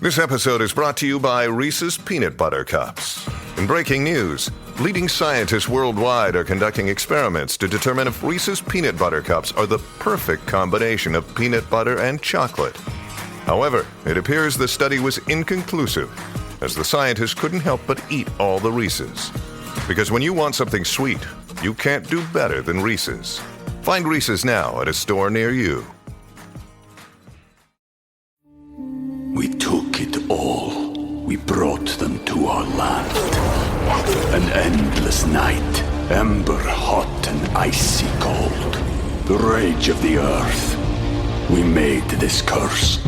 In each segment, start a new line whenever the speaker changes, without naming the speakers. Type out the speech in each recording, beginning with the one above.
This episode is brought to you by Reese's Peanut Butter Cups. In breaking news, leading scientists worldwide are conducting experiments to determine if Reese's Peanut Butter Cups are the perfect combination of peanut butter and chocolate. However, it appears the study was inconclusive, as the scientists couldn't help but eat all the Reese's. Because when you want something sweet, you can't do better than Reese's. Find Reese's now at a store near you.
We took it all. We brought them to our land. An endless night, ember hot and icy cold. The rage of the earth. We made this curse.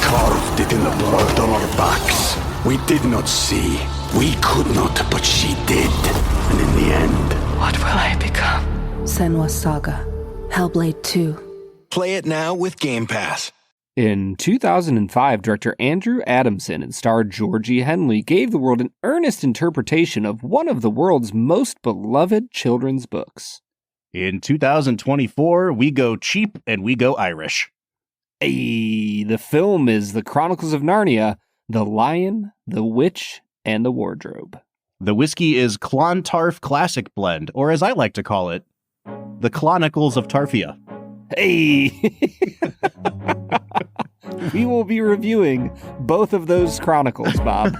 Carved it in the blood on our backs. We did not see. We could not, but she did. And in the end...
What will I become?
Senua's Saga. Hellblade 2.
Play it now with Game Pass.
In 2005, director Andrew Adamson and star Georgie Henley gave the world an earnest interpretation of one of the world's most beloved children's books.
In 2024, we go cheap and we go Irish.
Hey, the film is The Chronicles of Narnia, The Lion, the Witch, and the Wardrobe.
The whiskey is Clontarf Classic Blend, or as I like to call it, The Chronicles of Tarfia.
Hey! We will be reviewing both of those chronicles, Bob.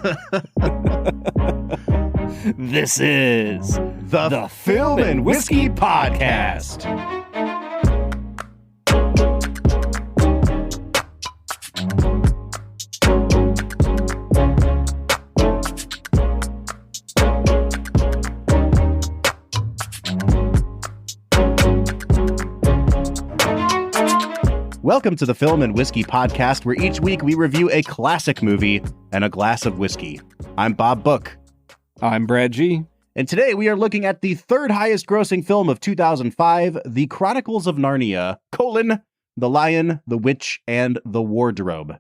This is
the Film and Whiskey Podcast. Welcome to the Film and Whiskey Podcast, where each week we review a classic movie and a glass of whiskey. I'm Bob Book.
I'm Brad G.
And today we are looking at the third highest grossing film of 2005, The Chronicles of Narnia, The Lion, the Witch, and the Wardrobe.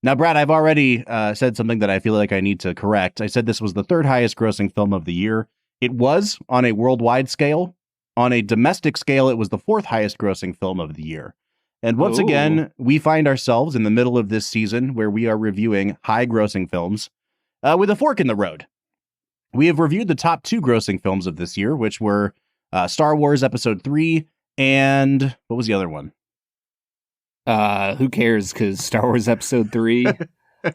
Now, Brad, I've already said something that I feel like I need to correct. I said this was the third highest grossing film of the year. It was on a worldwide scale. On a domestic scale, it was the fourth highest grossing film of the year. And once again, we find ourselves in the middle of this season where we are reviewing high-grossing films with a fork in the road. We have reviewed the top two grossing films of this year, which were Star Wars Episode 3 and... what was the other one?
Who cares, because Star Wars Episode 3,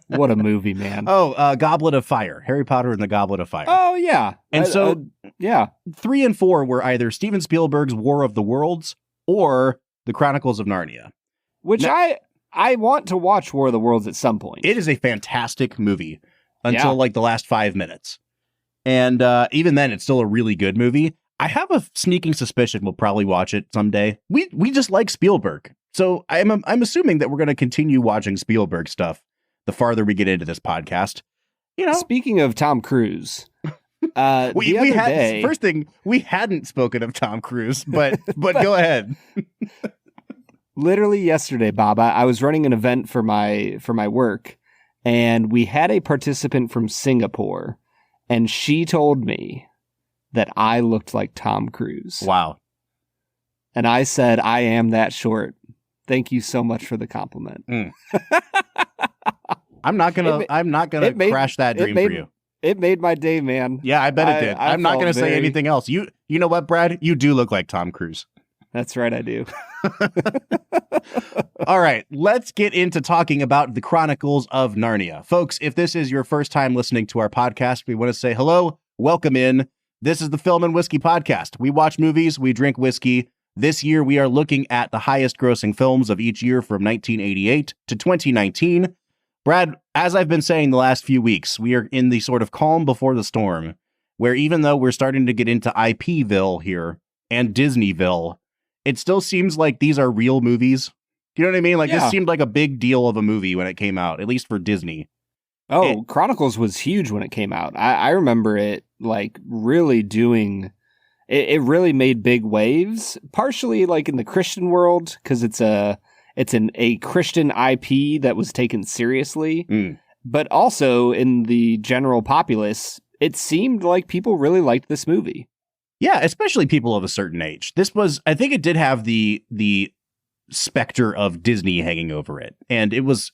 what a movie, man.
Goblet of Fire. Harry Potter and the Goblet of Fire.
Oh, yeah.
And
yeah.
3 and 4 were either Steven Spielberg's War of the Worlds or The Chronicles of Narnia.
Which now, I want to watch War of the Worlds at some point.
It is a fantastic movie until like the last 5 minutes. And even then, it's still a really good movie. I have a sneaking suspicion we'll probably watch it someday. We just like Spielberg. So I'm assuming that we're going to continue watching Spielberg stuff the farther we get into this podcast. You know,
speaking of Tom Cruise,
first thing, we hadn't spoken of Tom Cruise, but go ahead.
Literally yesterday, Bob, I was running an event for my work, and we had a participant from Singapore, and she told me that I looked like Tom Cruise.
Wow.
And I said, I am that short. Thank you so much for the compliment.
I'm not gonna crash that dream for you.
It made my day, man.
Yeah, I bet it did. I'm not going to say anything else. You know what, Brad? You do look like Tom Cruise.
That's right, I do.
All right, let's get into talking about the Chronicles of Narnia. Folks, if this is your first time listening to our podcast, we want to say hello, welcome in. This is the Film and Whiskey Podcast. We watch movies, we drink whiskey. This year, we are looking at the highest grossing films of each year from 1988 to 2019. Brad, as I've been saying the last few weeks, we are in the sort of calm before the storm, where even though we're starting to get into IPville here and Disneyville, it still seems like these are real movies. You know what I mean? Like, This seemed like a big deal of a movie when it came out, at least for Disney.
Chronicles was huge when it came out. I remember it, like, really doing... It really made big waves, partially, like, in the Christian world, because it's a Christian IP that was taken seriously, but also in the general populace, it seemed like people really liked this movie.
Yeah, especially people of a certain age. I think it did have the specter of Disney hanging over it. And it was,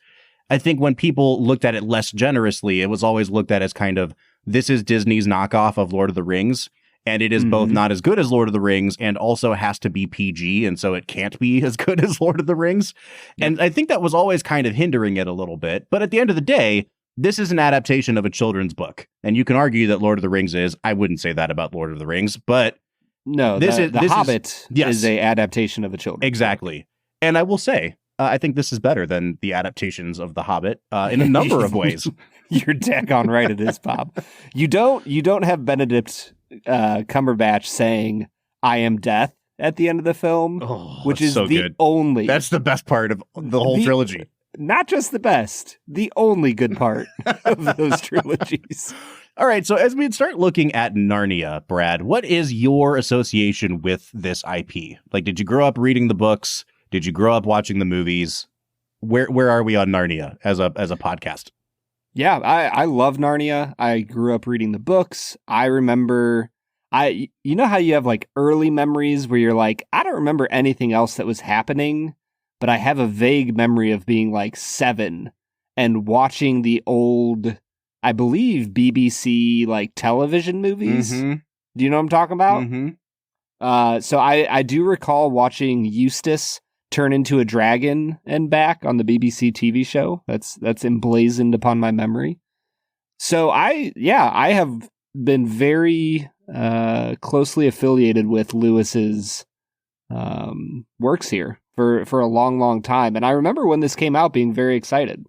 I think when people looked at it less generously, it was always looked at as kind of, this is Disney's knockoff of Lord of the Rings. And it is both not as good as Lord of the Rings and also has to be PG. And so it can't be as good as Lord of the Rings. Yep. And I think that was always kind of hindering it a little bit. But at the end of the day, this is an adaptation of a children's book. And you can argue that Lord of the Rings is. I wouldn't say that about Lord of the Rings, but
no, The Hobbit is a adaptation of a children's
exactly. Book. And I will say, I think this is better than the adaptations of The Hobbit in a number of ways.
You're daggone right it is, Bob. You don't have Benedict Cumberbatch saying "I am death" at the end of the film, which is so the good. Only.
That's the best part of the whole trilogy.
Not just the best, the only good part of those trilogies.
All right, so as we start looking at Narnia, Brad, what is your association with this IP? Like, did you grow up reading the books? Did you grow up watching the movies? Where are we on Narnia as a podcast?
Yeah, I love Narnia. I grew up reading the books. I remember, you know how you have like early memories where you're like, I don't remember anything else that was happening, but I have a vague memory of being like 7 and watching the old, I believe, BBC like television movies. Mm-hmm. Do you know what I'm talking about? Mm-hmm. So I do recall watching Eustace turn into a dragon and back on the BBC TV show. That's emblazoned upon my memory. So I have been very closely affiliated with Lewis's works here for a long, long time. And I remember when this came out being very excited.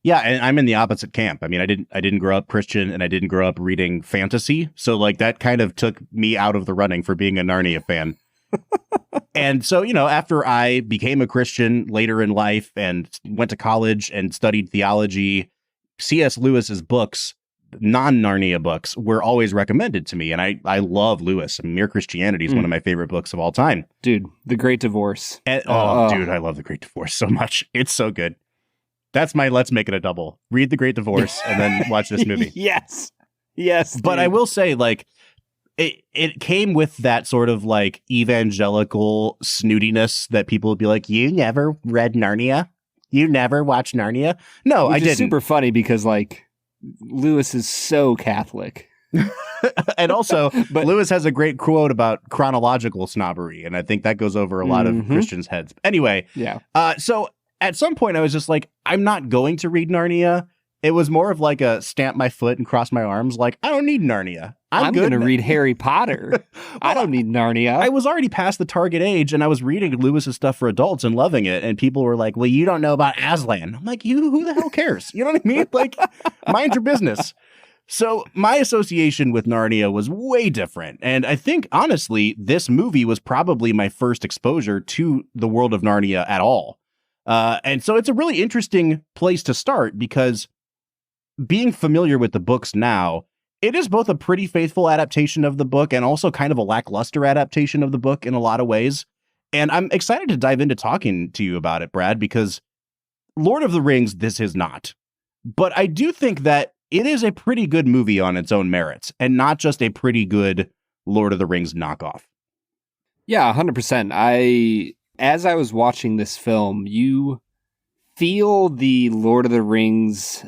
Yeah, and I'm in the opposite camp. I mean, I didn't grow up Christian and I didn't grow up reading fantasy. So like that kind of took me out of the running for being a Narnia fan. And so, after I became a Christian later in life and went to college and studied theology, C.S. Lewis's books, non-Narnia books, were always recommended to me. And I love Lewis. Mere Christianity is one of my favorite books of all time.
Dude, The Great Divorce.
Dude, I love The Great Divorce so much. It's so good. That's my let's make it a double. Read The Great Divorce and then watch this movie.
Yes.
But dude. I will say, like, it came with that sort of like evangelical snootiness that people would be like, you never read Narnia? You never watched Narnia? No, I didn't. It's
super funny because like Lewis is so Catholic.
And also, Lewis has a great quote about chronological snobbery. And I think that goes over a lot of Christians' heads. Anyway,
yeah.
So at some point I was just like, I'm not going to read Narnia. It was more of like a stamp my foot and cross my arms. Like, I don't need Narnia. I'm
going to read Harry Potter. I don't need Narnia.
I was already past the target age and I was reading Lewis's stuff for adults and loving it. And people were like, well, you don't know about Aslan. I'm like, who the hell cares? You know what I mean? Like, mind your business. So my association with Narnia was way different. And I think, honestly, this movie was probably my first exposure to the world of Narnia at all. And so it's a really interesting place to start because being familiar with the books now, it is both a pretty faithful adaptation of the book and also kind of a lackluster adaptation of the book in a lot of ways. And I'm excited to dive into talking to you about it, Brad, because Lord of the Rings, this is not. But I do think that it is a pretty good movie on its own merits and not just a pretty good Lord of the Rings knockoff.
Yeah, 100%. As I was watching this film, you feel the Lord of the Rings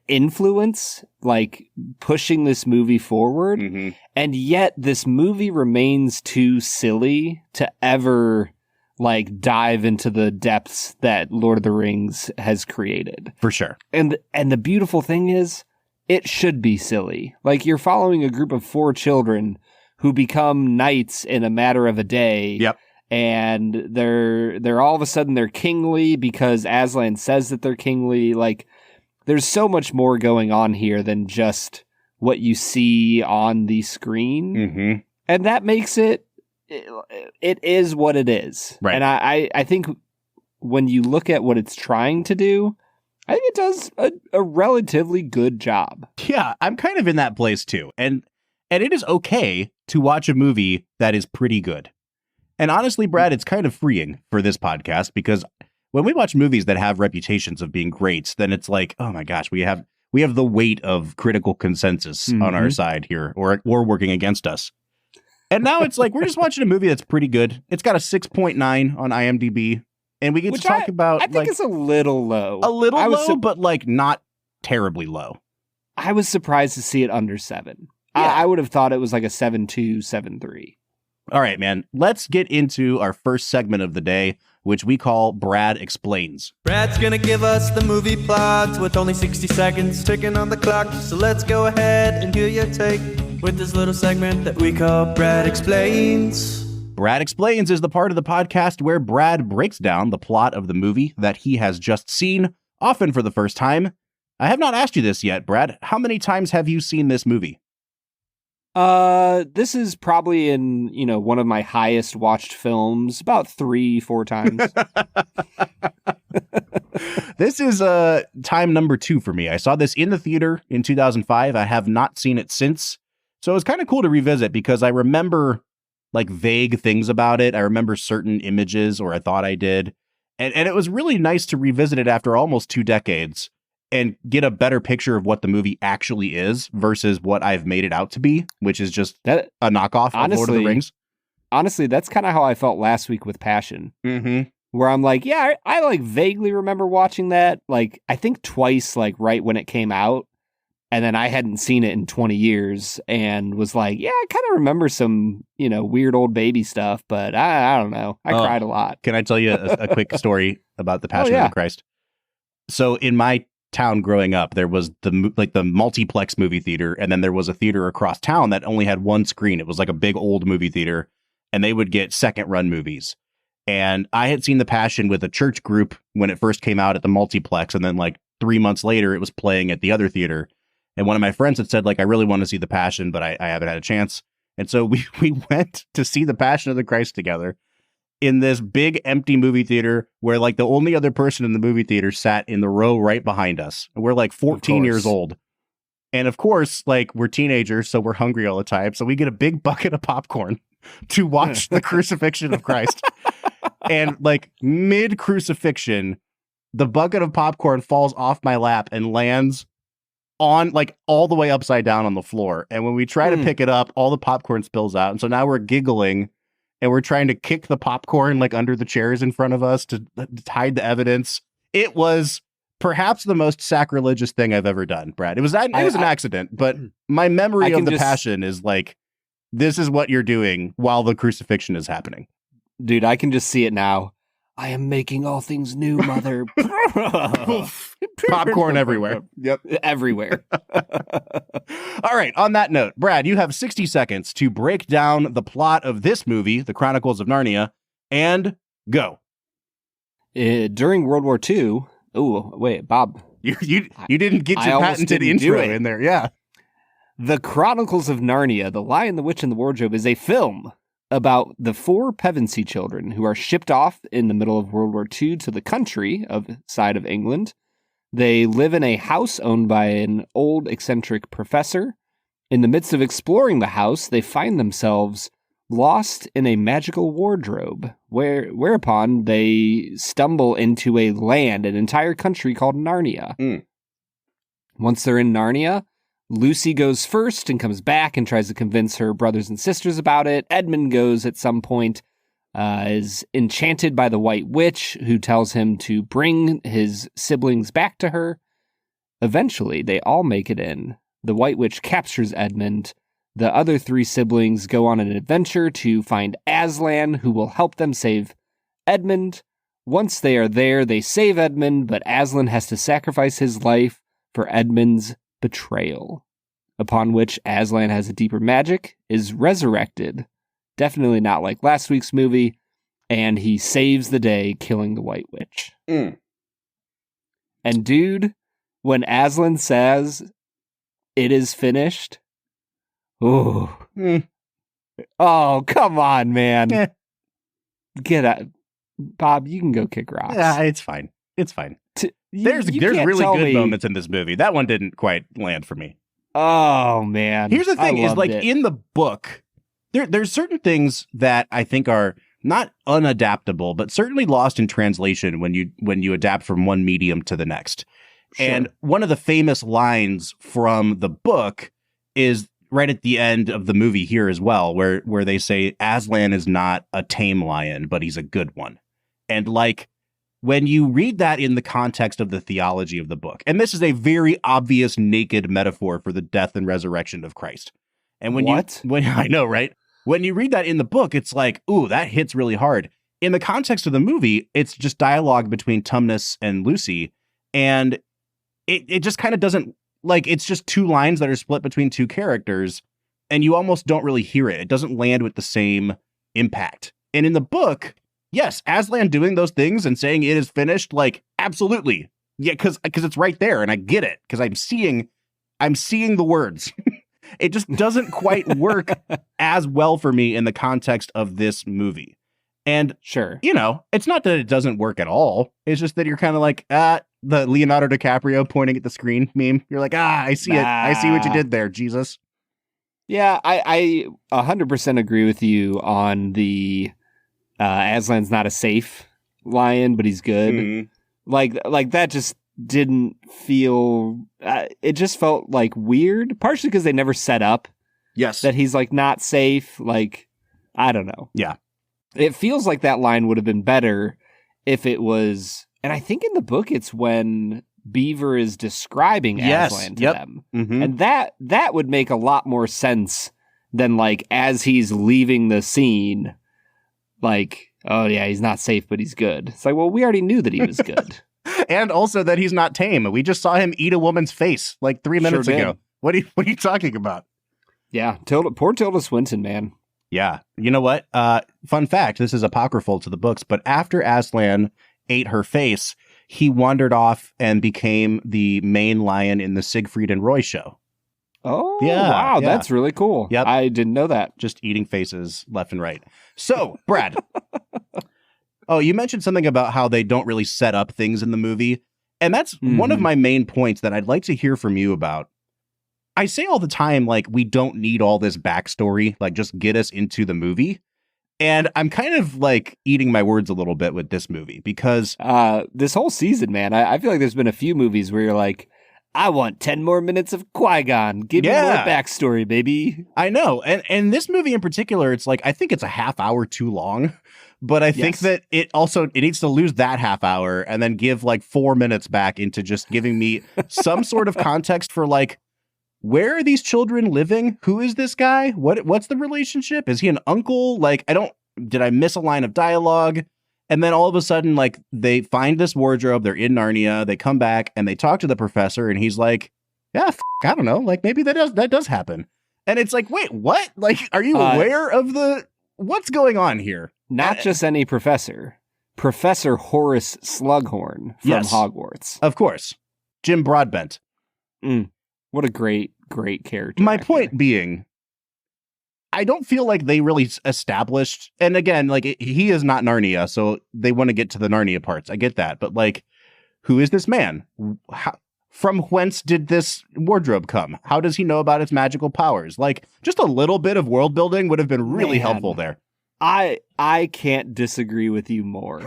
influence, like pushing this movie forward. Mm-hmm. And yet this movie remains too silly to ever like dive into the depths that Lord of the Rings has created.
For sure.
And the beautiful thing is it should be silly. Like you're following a group of 4 children who become knights in a matter of a day.
Yep.
And they're all of a sudden they're kingly because Aslan says that they're kingly. Like there's so much more going on here than just what you see on the screen. Mm-hmm. And that makes it is what it is.
Right.
And I think when you look at what it's trying to do, I think it does a relatively good job.
Yeah, I'm kind of in that place too. And it is okay to watch a movie that is pretty good. And honestly, Brad, it's kind of freeing for this podcast because when we watch movies that have reputations of being great, then it's like, oh my gosh, we have the weight of critical consensus on our side here or working against us. And now it's like, we're just watching a movie that's pretty good. It's got a 6.9 on IMDb. And we get
Which
to talk about
I think it's a little low.
A little low, but like not terribly low.
I was surprised to see it under 7.
Yeah.
I would have thought it was like a 7.2, 7.3.
All right, man. Let's get into our first segment of the day, which we call Brad Explains.
Brad's gonna give us the movie plot with only 60 seconds ticking on the clock. So let's go ahead and hear your take with this little segment that we call Brad Explains.
Brad Explains is the part of the podcast where Brad breaks down the plot of the movie that he has just seen, often for the first time. I have not asked you this yet, Brad. How many times have you seen this movie?
This is probably in, one of my highest watched films, about 3-4 times.
This is time number 2 for me. I saw this in the theater in 2005. I have not seen it since. So it was kind of cool to revisit because I remember like vague things about it. I remember certain images, or I thought I did. And it was really nice to revisit it after almost 2 decades and get a better picture of what the movie actually is versus what I've made it out to be, which is just a knockoff of Lord of the Rings.
Honestly, that's kind of how I felt last week with Passion.
Mm-hmm.
Where I'm like, yeah, I like vaguely remember watching that. Like, I think twice, like right when it came out. And then I hadn't seen it in 20 years and was like, yeah, I kind of remember some, weird old baby stuff, but I don't know. I cried a lot.
Can I tell you a quick story about the Passion of the Christ? So in my town growing up, there was the multiplex movie theater, and then there was a theater across town that only had one screen. It was like a big old movie theater, and they would get second run movies. And I had seen The Passion with a church group when it first came out at the multiplex, and then like 3 months later, it was playing at the other theater. And one of my friends had said, like, I really want to see The Passion, but I haven't had a chance. And so we went to see The Passion of the Christ together in this big empty movie theater where like the only other person in the movie theater sat in the row right behind us. And we're like 14 years old. And of course, like we're teenagers, so we're hungry all the time. So we get a big bucket of popcorn to watch the crucifixion of Christ. And like mid crucifixion, the bucket of popcorn falls off my lap and lands on like all the way upside down on the floor. And when we try to pick it up, all the popcorn spills out. And so now we're giggling and we're trying to kick the popcorn like under the chairs in front of us to hide the evidence. It was perhaps the most sacrilegious thing I've ever done, Brad. It was an accident, but my memory of the Passion is like, this is what you're doing while the crucifixion is happening.
Dude, I can just see it now. I am making all things new, mother.
Popcorn everywhere.
Yep. Everywhere.
All right. On that note, Brad, you have 60 seconds to break down the plot of this movie, The Chronicles of Narnia, and go.
During World War II. Oh, wait, Bob.
You didn't get your patented intro in there. Yeah.
The Chronicles of Narnia, The Lion, the Witch, and the Wardrobe is a film about the 4 Pevensey children who are shipped off in the middle of World War II to the country side of England. They live in a house owned by an old eccentric professor. In the midst of exploring the house, they find themselves lost in a magical wardrobe, whereupon they stumble into an entire country called Narnia. Once they're in Narnia, Lucy goes first and comes back and tries to convince her brothers and sisters about it. Edmund goes at some point, is enchanted by the White Witch, who tells him to bring his siblings back to her. Eventually, they all make it in. The White Witch captures Edmund. The other 3 siblings go on an adventure to find Aslan, who will help them save Edmund. Once they are there, they save Edmund, but Aslan has to sacrifice his life for Edmund's betrayal, upon which Aslan has a deeper magic, is resurrected, definitely not like last week's movie, and he saves the day, killing the White Witch. And dude, when Aslan says, "It is finished," oh, come on, man. Get out. Bob, you can go kick rocks.
Yeah, it's fine. It's fine. There's really good moments in this movie. That one didn't quite land for me.
Oh, man.
Here's the thing is like in the book, there's certain things that I think are not unadaptable, but certainly lost in translation when you adapt from one medium to the next. Sure. And one of the famous lines from the book is right at the end of the movie here as well, where they say Aslan is not a tame lion, but he's a good one. And like when you read that in the context of the theology of the book, and this is a very obvious naked metaphor for the death and resurrection of Christ. And when I know, right? When you read that in the book, it's like, ooh, that hits really hard. In the context of the movie, it's just dialogue between Tumnus and Lucy. And it just kind of doesn't, like, it's just two lines that are split between two characters, and you almost don't really hear it. It doesn't land with the same impact. And in the book, yes, Aslan doing those things and saying it is finished, like, absolutely. Yeah, because it's right there, and I get it, because I'm seeing the words. It just doesn't quite work as well for me in the context of this movie. And
sure,
it's not that it doesn't work at all. It's just that you're kind of like, the Leonardo DiCaprio pointing at the screen meme. You're like, I see it. I see what you did there, Jesus.
Yeah, I 100% agree with you on the Aslan's not a safe lion, but he's good. Mm-hmm. Like that just didn't feel, it just felt like weird, partially because they never set up that he's like not safe. Like, I don't know.
Yeah.
It feels like that line would have been better if it was, and I think in the book it's when Beaver is describing Aslan to them. Mm-hmm. And that would make a lot more sense than like as he's leaving the scene, like, oh yeah, he's not safe, but he's good. It's like, well, we already knew that he was good.
And also that he's not tame. We just saw him eat a woman's face like 3 minutes ago. What are you talking about?
Yeah, poor Tilda Swinton, man.
Yeah. You know what? Fun fact, this is apocryphal to the books, but after Aslan ate her face, he wandered off and became the main lion in the Siegfried and Roy show.
Oh, yeah, wow. Yeah. That's really cool.
Yep.
I didn't know that.
Just eating faces left and right. So, Brad. Oh, you mentioned something about how they don't really set up things in the movie. And that's one of my main points that I'd like to hear from you about. I say all the time, like, we don't need all this backstory. Like, just get us into the movie. And I'm kind of like eating my words a little bit with this movie because
this whole season, man, I feel like there's been a few movies where you're like, I want 10 more minutes of Qui-Gon. Give me more backstory, baby.
I know. And this movie in particular, it's like, I think it's a half hour too long. But I think that it needs to lose that half hour and then give like 4 minutes back into just giving me some sort of context for like, where are these children living? Who is this guy? What's the relationship? Is he an uncle? Like, did I miss a line of dialogue? And then all of a sudden, like, they find this wardrobe. They're in Narnia. They come back and they talk to the professor and he's like, yeah, I don't know. Like, maybe that does happen. And it's like, wait, what? Like, are you aware of what's going on here?
Not just any professor. Professor Horace Slughorn from Hogwarts.
Of course. Jim Broadbent.
What a great character.
My point being, I don't feel like they really established, and again, like, he is not Narnia, so they want to get to the Narnia parts. I get that. But like, who is this man? From whence did this wardrobe come? How does he know about its magical powers? Like, just a little bit of world building would have been really helpful there.
I can't disagree with you more.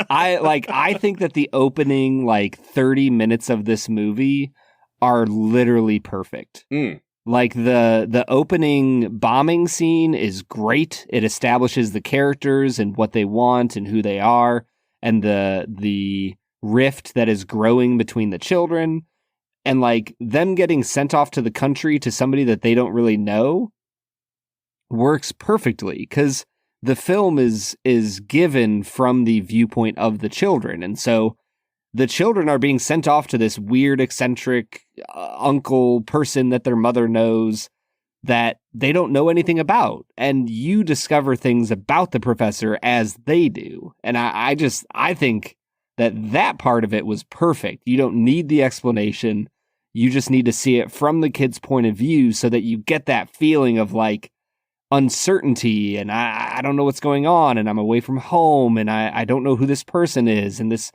I think that the opening like 30 minutes of this movie are literally perfect. Like the opening bombing scene is great. It establishes the characters and what they want and who they are, and the rift that is growing between the children, and like them getting sent off to the country to somebody that they don't really know works perfectly because the film is given from the viewpoint of the children. And so the children are being sent off to this weird, eccentric uncle person that their mother knows that they don't know anything about. And you discover things about the professor as they do. And I think that part of it was perfect. You don't need the explanation. You just need to see it from the kid's point of view so that you get that feeling of like uncertainty and I don't know what's going on and I'm away from home and I don't know who this person is and this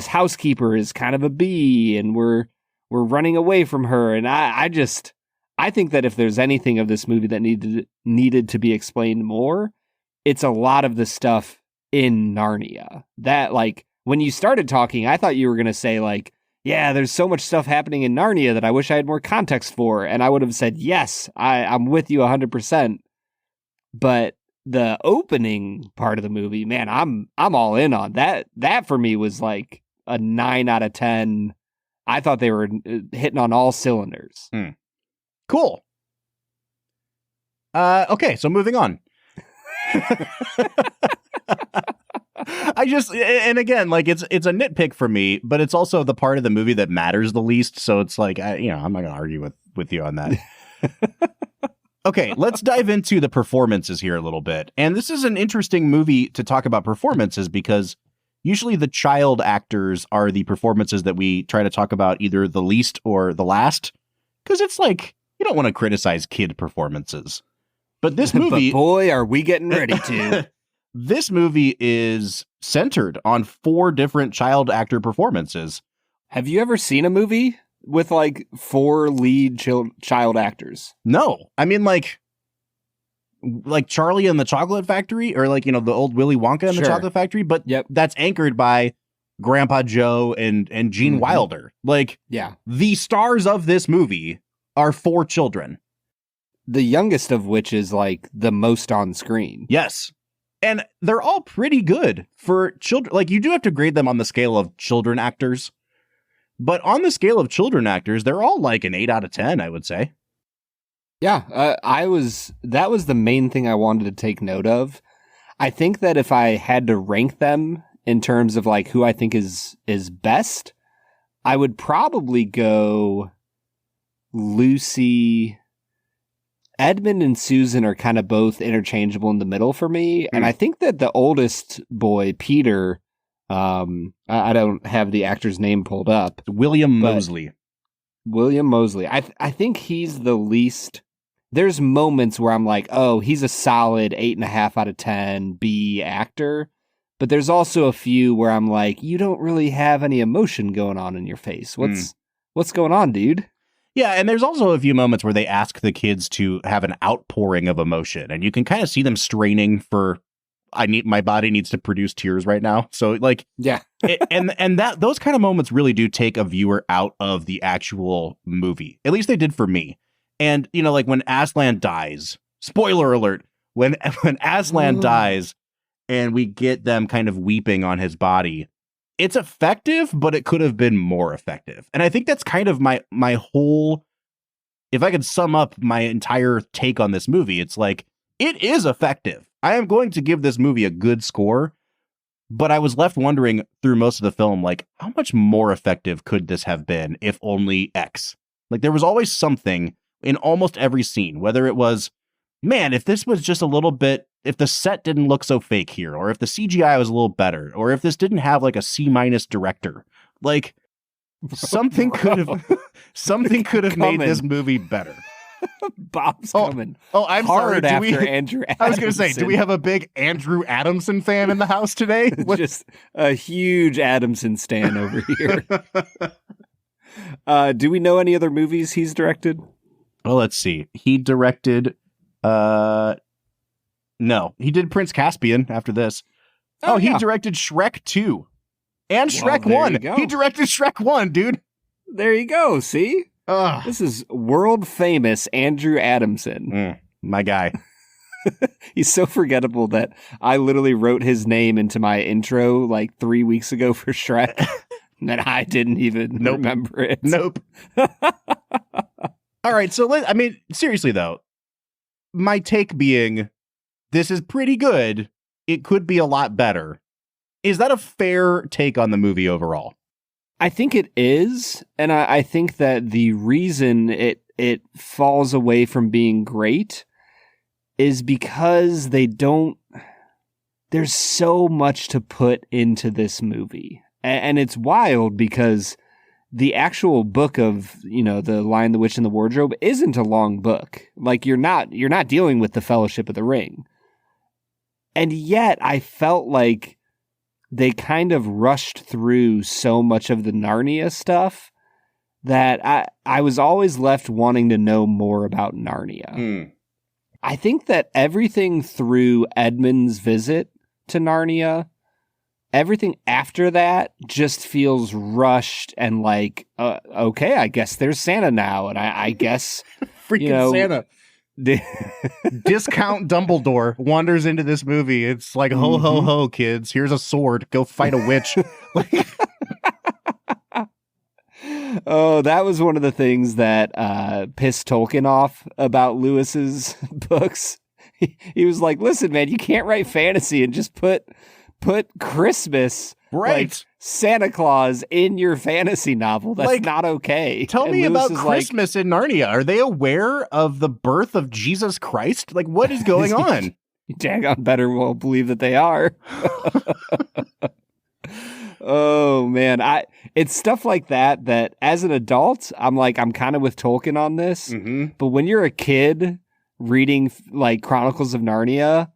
housekeeper is kind of a bee and we're running away from her. And I think that if there's anything of this movie that needed to be explained more, it's a lot of the stuff in Narnia. That, like, when you started talking, I thought you were going to say like, yeah, there's so much stuff happening in Narnia that I wish I had more context for. And I would have said, yes, I'm with you 100%. But the opening part of the movie, man, I'm all in on that. That for me was like a 9 out of 10. I thought they were hitting on all cylinders.
Cool. Okay, so moving on. And again, like it's a nitpick for me, but it's also the part of the movie that matters the least. So it's like, I'm not going to argue with you on that. Okay, let's dive into the performances here a little bit. And this is an interesting movie to talk about performances because usually the child actors are the performances that we try to talk about either the least or the last. Because it's like, you don't want to criticize kid performances. But this movie...
but boy, are we getting ready to.
This movie is centered on 4 different child actor performances.
Have you ever seen a movie with like 4 lead child actors?
No. I mean, like Charlie and the Chocolate Factory, or like, the old Willy Wonka and the Chocolate Factory, but that's anchored by Grandpa Joe and Gene Wilder. Like, the stars of this movie are 4 children.
The youngest of which is like the most on screen.
Yes. And they're all pretty good for children. Like, you do have to grade them on the scale of children actors. But on the scale of children actors, they're all like an 8 out of 10, I would say.
Yeah, that was the main thing I wanted to take note of. I think that if I had to rank them in terms of like who I think is best, I would probably go Lucy. Edmund and Susan are kind of both interchangeable in the middle for me. And I think that the oldest boy, Peter, I don't have the actor's name pulled up.
William Moseley.
William Moseley. I think he's the least. There's moments where I'm like, oh, he's a solid 8.5 out of 10 B actor. But there's also a few where I'm like, you don't really have any emotion going on in your face. What's going on, dude?
Yeah, and there's also a few moments where they ask the kids to have an outpouring of emotion, and you can kind of see them straining for, my body needs to produce tears right now. So like, and those kind of moments really do take a viewer out of the actual movie. At least they did for me. And like when Aslan dies, spoiler alert, when Aslan dies, and we get them kind of weeping on his body. It's effective, but it could have been more effective. And I think that's kind of my whole, if I could sum up my entire take on this movie, it's like, it is effective. I am going to give this movie a good score, but I was left wondering through most of the film, like, how much more effective could this have been if only X? Like, there was always something in almost every scene, whether it was, man, if this was just a little bit, if the set didn't look so fake here, or if the CGI was a little better, or if this didn't have like a C- director, like something could have made this movie better.
Bob's coming.
Oh, I'm
hard
sorry.
After Andrew Adamson.
I was going to say, do we have a big Andrew Adamson fan in the house today?
Just a huge Adamson stan over here. Do we know any other movies he's directed?
Well, let's see. He directed... No, he did Prince Caspian after this. He directed Shrek 2 and Shrek 1. He directed Shrek 1, dude.
There you go. See? This is world famous Andrew Adamson.
My guy.
He's so forgettable that I literally wrote his name into my intro like 3 weeks ago for Shrek. And I didn't even remember it.
Nope. All right. So, seriously, though, my take being, this is pretty good. It could be a lot better. Is that a fair take on the movie overall?
I think it is. And I think that the reason it falls away from being great is because there's so much to put into this movie. And it's wild because the actual book of, The Lion, the Witch, and the Wardrobe isn't a long book. Like, you're not dealing with the Fellowship of the Ring. And yet I felt like they kind of rushed through so much of the Narnia stuff that I was always left wanting to know more about Narnia. I think that everything through Edmund's visit to Narnia, everything after that just feels rushed and like, okay, I guess there's Santa now. And I guess,
Freaking Santa. Discount Dumbledore wanders into this movie. It's like, ho, ho, ho, kids. Here's a sword. Go fight a witch.
Oh, that was one of the things that pissed Tolkien off about Lewis's books. He was like, listen, man, you can't write fantasy and just put Christmas,
right?
Like Santa Claus in your fantasy novel. That's
like,
not okay.
Tell
and
me
Lewis
about Christmas in Narnia. Are they aware of the birth of Jesus Christ? Like, what is going on?
You daggone better well believe that they are. Oh man, it's stuff like that as an adult, I'm kind of with Tolkien on this.
Mm-hmm.
But when you're a kid reading like Chronicles of Narnia,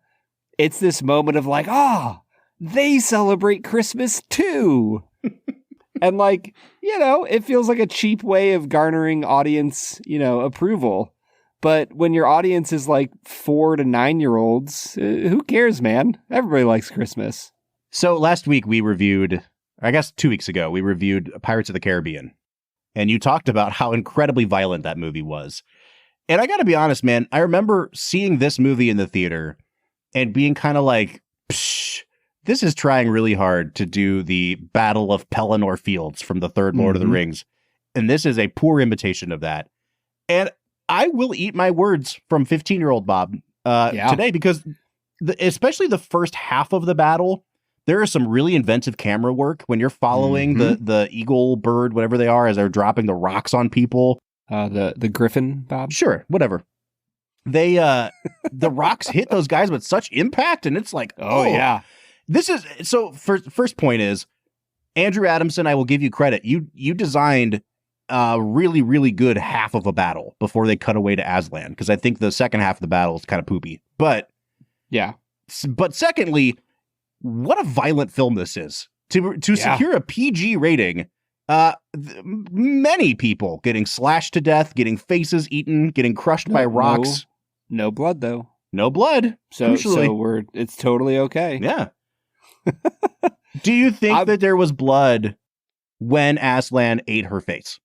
it's this moment of like, they celebrate Christmas too. And like, it feels like a cheap way of garnering audience, approval. But when your audience is like 4 to 9-year-olds, who cares, man? Everybody likes Christmas.
So last week we reviewed, I guess 2 weeks ago, we reviewed Pirates of the Caribbean. And you talked about how incredibly violent that movie was. And I got to be honest, man, I remember seeing this movie in the theater and being kind of like, psh, this is trying really hard to do the Battle of Pelennor Fields from the third Lord of the Rings. And this is a poor imitation of that. And I will eat my words from 15-year-old Bob today, because especially the first half of the battle, there is some really inventive camera work when you're following the eagle, bird, whatever they are, as they're dropping the rocks on people.
The griffin, Bob?
Sure, whatever. They the rocks hit those guys with such impact, and it's like, oh yeah. This is so. First point is, Andrew Adamson, I will give you credit. You designed a really, really good half of a battle before they cut away to Aslan, because I think the second half of the battle is kind of poopy. But
yeah.
But secondly, what a violent film this is. To secure a PG rating, many people getting slashed to death, getting faces eaten, getting crushed by rocks.
No blood, though.
No blood.
So it's totally okay.
Yeah. Do you think that there was blood when Aslan ate her face?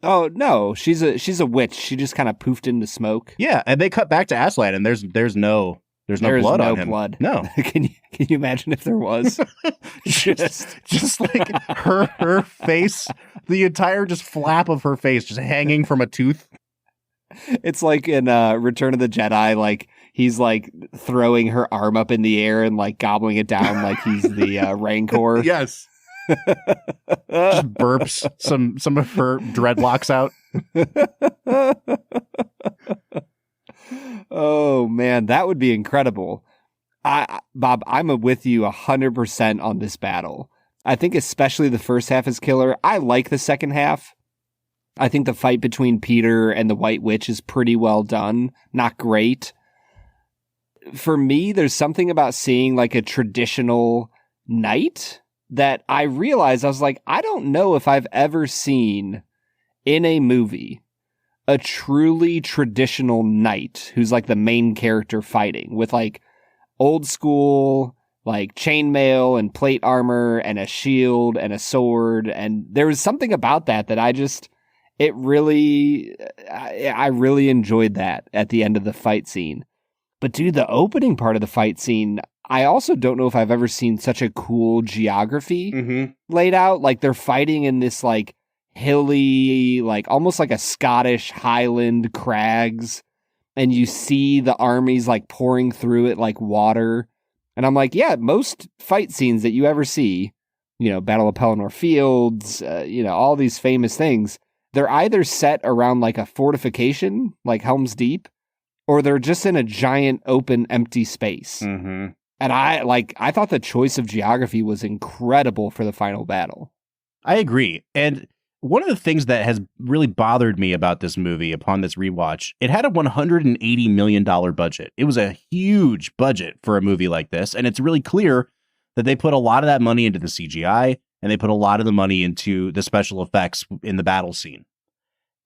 Oh no, she's a witch. She just kind of poofed into smoke.
Yeah, and they cut back to Aslan, and there's no blood on him. No.
Can you imagine if there was?
just like her face, the entire just flap of her face just hanging from a tooth.
It's like in Return of the Jedi, like he's like throwing her arm up in the air and like gobbling it down like he's the Rancor.
Yes. Just burps some of her dreadlocks out.
Oh man, that would be incredible. Bob, I'm with you 100% on this battle. I think especially the first half is killer. I like the second half. I think the fight between Peter and the White Witch is pretty well done. Not great. For me, there's something about seeing like a traditional knight that I realized, I was like, I don't know if I've ever seen in a movie a truly traditional knight who's like the main character fighting with like old school, like chainmail and plate armor and a shield and a sword. And there was something about that I really enjoyed that at the end of the fight scene. But dude, the opening part of the fight scene, I also don't know if I've ever seen such a cool geography laid out. Like they're fighting in this like hilly, like almost like a Scottish Highland crags. And you see the armies like pouring through it like water. And I'm like, yeah, most fight scenes that you ever see, Battle of Pelennor Fields, all these famous things, they're either set around like a fortification, like Helm's Deep, or they're just in a giant open empty space.
Mm-hmm.
And I thought the choice of geography was incredible for the final battle.
I agree. And one of the things that has really bothered me about this movie upon this rewatch, it had a $180 million budget. It was a huge budget for a movie like this. And it's really clear that they put a lot of that money into the CGI, and they put a lot of the money into the special effects in the battle scene.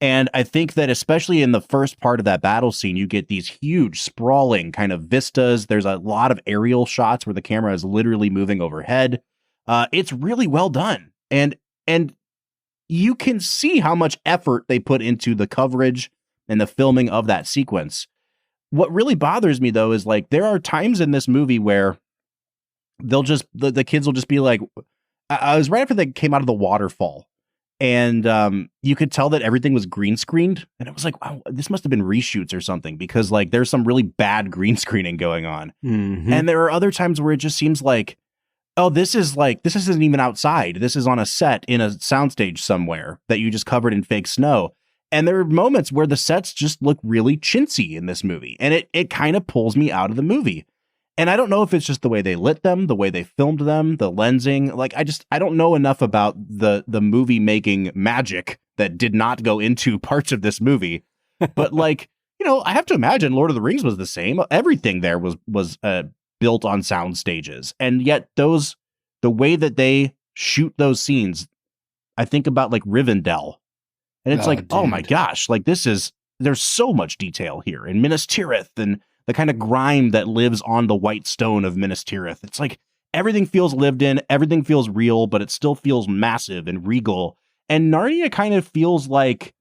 And I think that especially in the first part of that battle scene, you get these huge sprawling kind of vistas. There's a lot of aerial shots where the camera is literally moving overhead. It's really well done. And you can see how much effort they put into the coverage and the filming of that sequence. what really bothers me though is like there are times in this movie where they'll just the kids will just be like, I was right after they came out of the waterfall, and you could tell that everything was green screened, and it was like, wow, this must have been reshoots or something, because like there's some really bad green screening going on. And there are other times where it just seems like, oh, this isn't even outside. This is on a set in a soundstage somewhere that you just covered in fake snow. And there are moments where the sets just look really chintzy in this movie, and it kind of pulls me out of the movie. And I don't know if it's just the way they lit them, the way they filmed them, the lensing. Like, I don't know enough about the movie making magic that did not go into parts of this movie. But like, you know, I have to imagine Lord of the Rings was the same. Everything there was built on sound stages. And yet the way that they shoot those scenes, I think about like Rivendell. And it's dude. Oh my gosh, like there's so much detail here in Minas Tirith and the kind of grime that lives on the white stone of Minas Tirith. It's like everything feels lived in, everything feels real, but it still feels massive and regal. And Narnia kind of feels like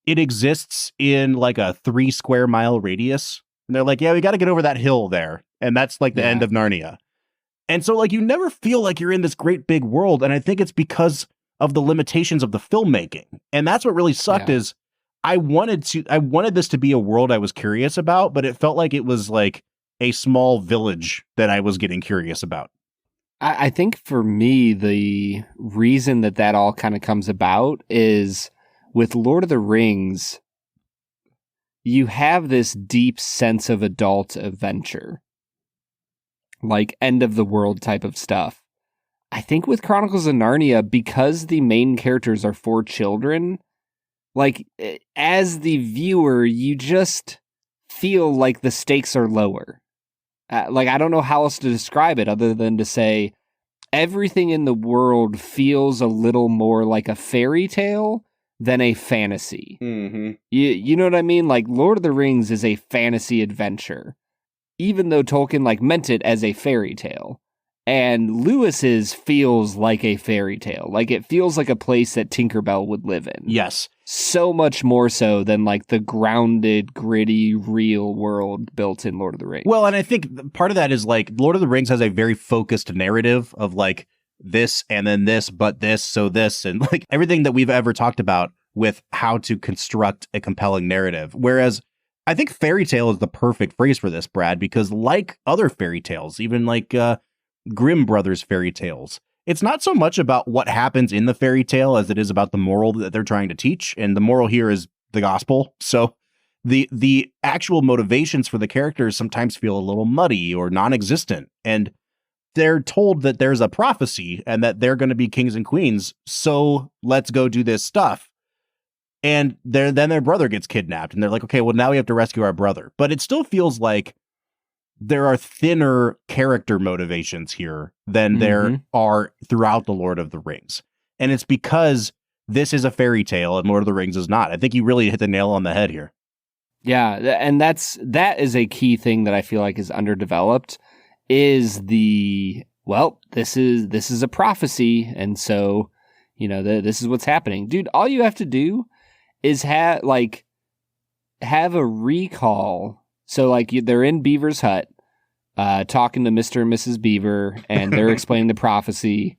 it exists in like a 3 square mile radius. And they're like, yeah, we got to get over that hill there. And that's like the end of Narnia. And so like you never feel like you're in this great big world. And I think it's because of the limitations of the filmmaking. And that's what really sucked is I wanted this to be a world I was curious about, but it felt like it was like a small village that I was getting curious about.
I think for me, the reason that all kind of comes about is with Lord of the Rings, you have this deep sense of adult adventure, like end of the world type of stuff. I think with Chronicles of Narnia, because the main characters are 4 children, like, as the viewer, you just feel like the stakes are lower. Like, I don't know how else to describe it other than to say everything in the world feels a little more like a fairy tale than a fantasy. You know what I mean? Like, Lord of the Rings is a fantasy adventure, even though Tolkien, like, meant it as a fairy tale. And Lewis's feels like a fairy tale. Like, it feels like a place that Tinkerbell would live in.
Yes.
So much more so than like the grounded, gritty, real world built in Lord of the Rings.
Well, and I think part of that is like Lord of the Rings has a very focused narrative of like this and then this, but this, so this, and like everything that we've ever talked about with how to construct a compelling narrative. Whereas I think fairy tale is the perfect phrase for this, Brad, because like other fairy tales, even like Grimm Brothers fairy tales, it's not so much about what happens in the fairy tale as it is about the moral that they're trying to teach. And the moral here is the gospel. So the actual motivations for the characters sometimes feel a little muddy or non-existent. And they're told that there's a prophecy and that they're going to be kings and queens. So let's go do this stuff. And then their brother gets kidnapped and they're like, okay, well, now we have to rescue our brother. But it still feels like there are thinner character motivations here than there are throughout the Lord of the Rings. And it's because this is a fairy tale and Lord of the Rings is not. I think you really hit the nail on the head here.
Yeah, and that is a key thing that I feel like is underdeveloped is this is a prophecy, and so, you know, this is what's happening. Dude, all you have to do is have a recall. So, like, they're in Beaver's hut, talking to Mr. and Mrs. Beaver, and they're explaining the prophecy.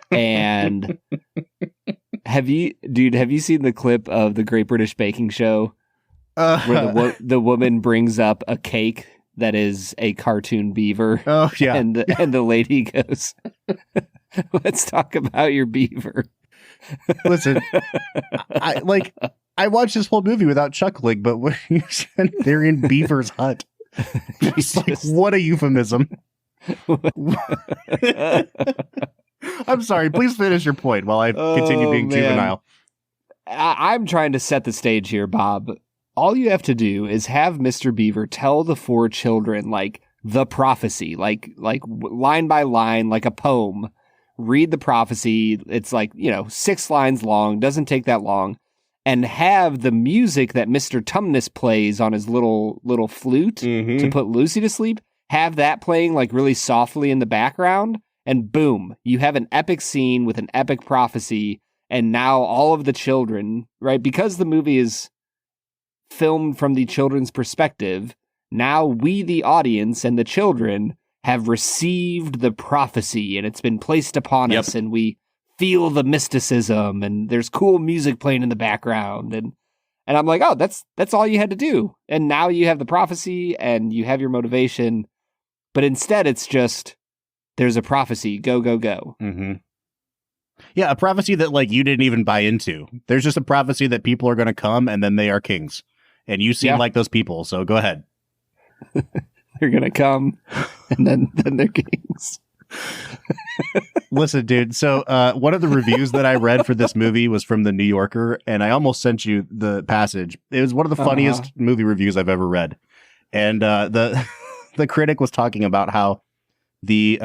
And have you seen the clip of the Great British Baking Show where the woman brings up a cake that is a cartoon beaver?
Oh, yeah.
And the lady goes, "Let's talk about your beaver."
Listen, I watched this whole movie without chuckling, but when you said they're in Beaver's hut, it's like, what a euphemism. I'm sorry. Please finish your point while I continue being juvenile.
I'm trying to set the stage here, Bob. All you have to do is have Mr. Beaver tell the 4 children, like, the prophecy, like line by line, like a poem. Read the prophecy. It's like, 6 lines long. Doesn't take that long. And have the music that Mr. Tumnus plays on his little flute to put Lucy to sleep, have that playing like really softly in the background, and boom, you have an epic scene with an epic prophecy, and now all of the children, right, because the movie is filmed from the children's perspective, now we, the audience and the children, have received the prophecy and it's been placed upon us, and we feel the mysticism, and there's cool music playing in the background. And I'm like, oh, that's all you had to do. And now you have the prophecy and you have your motivation. But instead, it's just, there's a prophecy. Go, go, go.
Mm-hmm. Yeah, a prophecy that, like, you didn't even buy into. There's just a prophecy that people are going to come and then they are kings. And you seem like those people, so go ahead.
They're going to come and then they're kings.
Listen, dude, so one of the reviews that I read for this movie was from the New Yorker, and I almost sent you the passage. It was one of the funniest movie reviews I've ever read. And the critic was talking about how the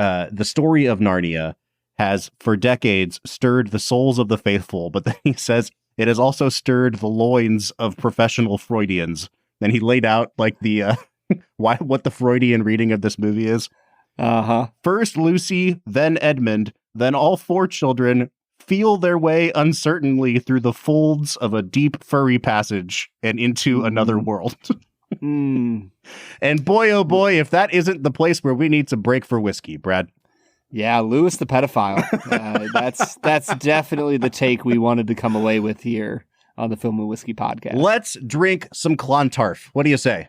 story of Narnia has for decades stirred the souls of the faithful, but then he says it has also stirred the loins of professional Freudians. And he laid out like the what the Freudian reading of this movie is. First Lucy, then Edmund, then all four children feel their way uncertainly through the folds of a deep furry passage and into another world. And boy, oh boy, if that isn't the place where we need to break for whiskey, Brad.
Yeah, Lewis the pedophile. That's definitely the take we wanted to come away with here on the Film and Whiskey podcast.
Let's drink some Clontarf. What do you say?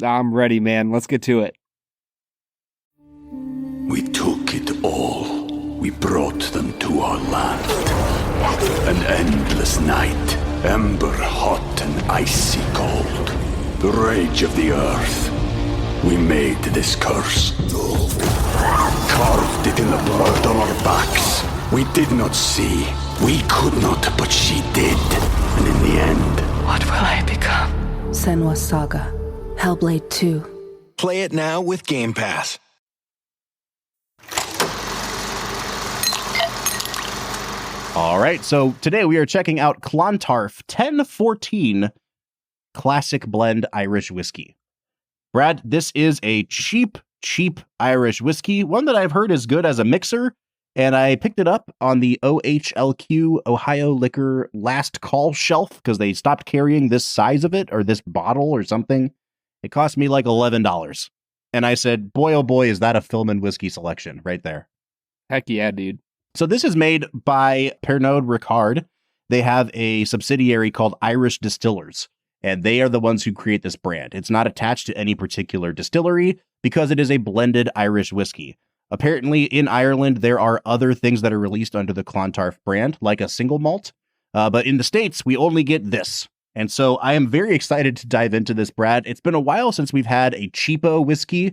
I'm ready, man. Let's get to it.
We took it all. We brought them to our land. An endless night, ember hot and icy cold. The rage of the earth. We made this curse. Carved it in the blood on our backs. We did not see. We could not, but she did. And in the end...
What will I become? Senua's Saga. Hellblade 2.
Play it now with Game Pass.
All right, so today we are checking out Clontarf 1014 Classic Blend Irish Whiskey. Brad, this is a cheap Irish whiskey, one that I've heard is good as a mixer, and I picked it up on the OHLQ Ohio Liquor last call shelf because they stopped carrying this size of it or this bottle or something. It cost me like $11. And I said, boy, oh boy, is that a Film and Whiskey selection right there.
Heck yeah, dude.
So this is made by Pernod Ricard. They have a subsidiary called Irish Distillers, and they are the ones who create this brand. It's not attached to any particular distillery because it is a blended Irish whiskey. Apparently, in Ireland, there are other things that are released under the Clontarf brand, like a single malt. But in the States, we only get this. And so I am very excited to dive into this, Brad. It's been a while since we've had a cheapo whiskey,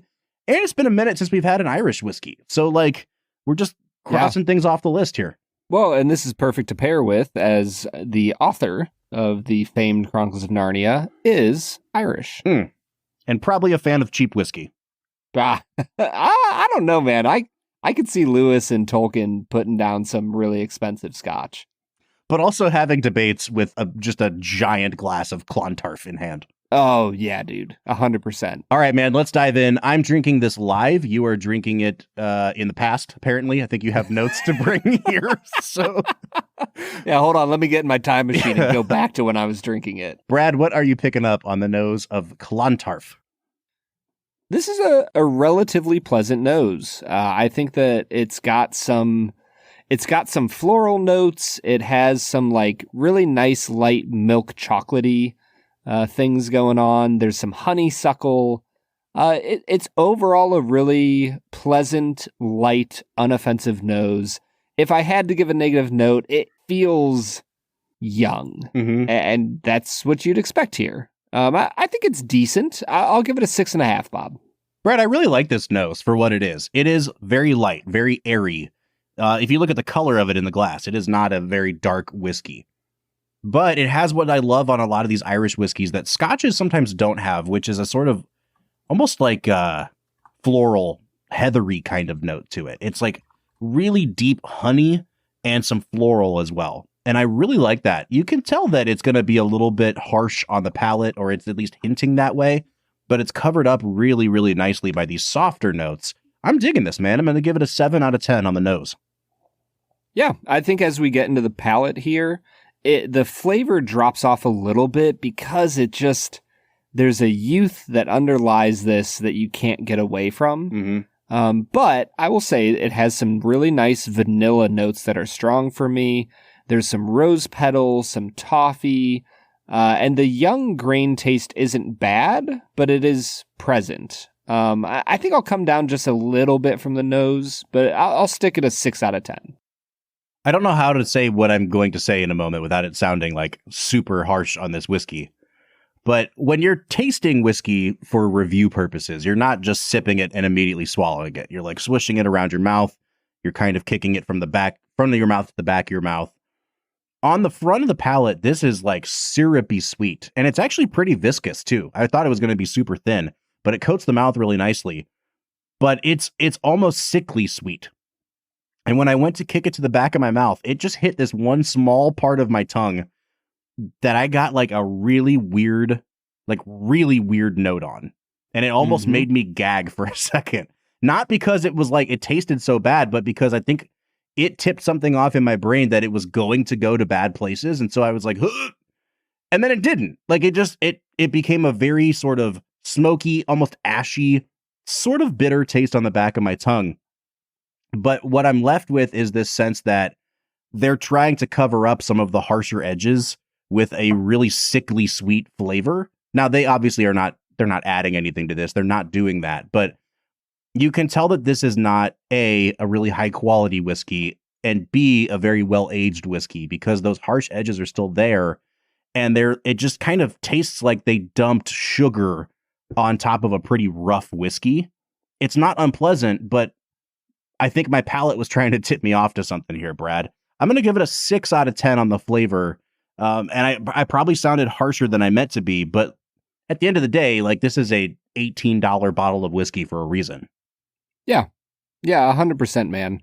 and it's been a minute since we've had an Irish whiskey. So, like, we're just crossing things off the list here.
Well, and this is perfect to pair with, as the author of the famed Chronicles of Narnia is Irish.
And probably a fan of cheap whiskey.
I don't know, man. I could see Lewis and Tolkien putting down some really expensive scotch.
But also having debates with just a giant glass of Clontarf in hand.
Oh, yeah, dude. 100%.
All right, man, let's dive in. I'm drinking this live. You are drinking it in the past, apparently. I think you have notes to bring here. So,
yeah, hold on. Let me get in my time machine and go back to when I was drinking it.
Brad, what are you picking up on the nose of Clontarf?
This is a relatively pleasant nose. I think that it's got some floral notes. It has some like really nice light milk chocolatey things going on. There's some honeysuckle. It's overall a really pleasant, light, unoffensive nose. If I had to give a negative note, it feels young, and that's what you'd expect here. I think it's decent. I'll give it a 6.5, Bob.
Brad, I really like this nose for what it is. It is very light, very airy. If you look at the color of it in the glass, it is not a very dark whiskey. But it has what I love on a lot of these Irish whiskeys that scotches sometimes don't have, which is a sort of almost like floral, heathery kind of note to it. It's like really deep honey and some floral as well. And I really like that. You can tell that it's going to be a little bit harsh on the palate, or it's at least hinting that way, but it's covered up really, really nicely by these softer notes. I'm digging this, man. I'm going to give it a 7 out of 10 on the nose.
Yeah, I think as we get into the palate here, the flavor drops off a little bit because there's a youth that underlies this that you can't get away from. But I will say it has some really nice vanilla notes that are strong for me. There's some rose petals, some toffee, and the young grain taste isn't bad, but it is present. I think I'll come down just a little bit from the nose, but I'll stick at a 6 out of 10.
I don't know how to say what I'm going to say in a moment without it sounding like super harsh on this whiskey. But when you're tasting whiskey for review purposes, you're not just sipping it and immediately swallowing it. You're like swishing it around your mouth. You're kind of kicking it from the front of your mouth to the back of your mouth. On the front of the palate, this is like syrupy sweet. And it's actually pretty viscous too. I thought it was going to be super thin, but it coats the mouth really nicely. But it's almost sickly sweet. And when I went to kick it to the back of my mouth, it just hit this one small part of my tongue that I got like a really weird note on. And it almost made me gag for a second. Not because it was like it tasted so bad, but because I think it tipped something off in my brain that it was going to go to bad places. And so I was like, huh! And then it didn't. Like it became a very sort of smoky, almost ashy, sort of bitter taste on the back of my tongue. But what I'm left with is this sense that they're trying to cover up some of the harsher edges with a really sickly sweet flavor. Now, they obviously they're not adding anything to this. They're not doing that. But you can tell that this is not a really high quality whiskey, and B, a very well aged whiskey, because those harsh edges are still there. And it just kind of tastes like they dumped sugar on top of a pretty rough whiskey. It's not unpleasant, but I think my palate was trying to tip me off to something here, Brad. I'm going to give it a 6 out of 10 on the flavor. And I probably sounded harsher than I meant to be, but at the end of the day, like, this is a $18 bottle of whiskey for a reason.
Yeah. Yeah, 100%, man.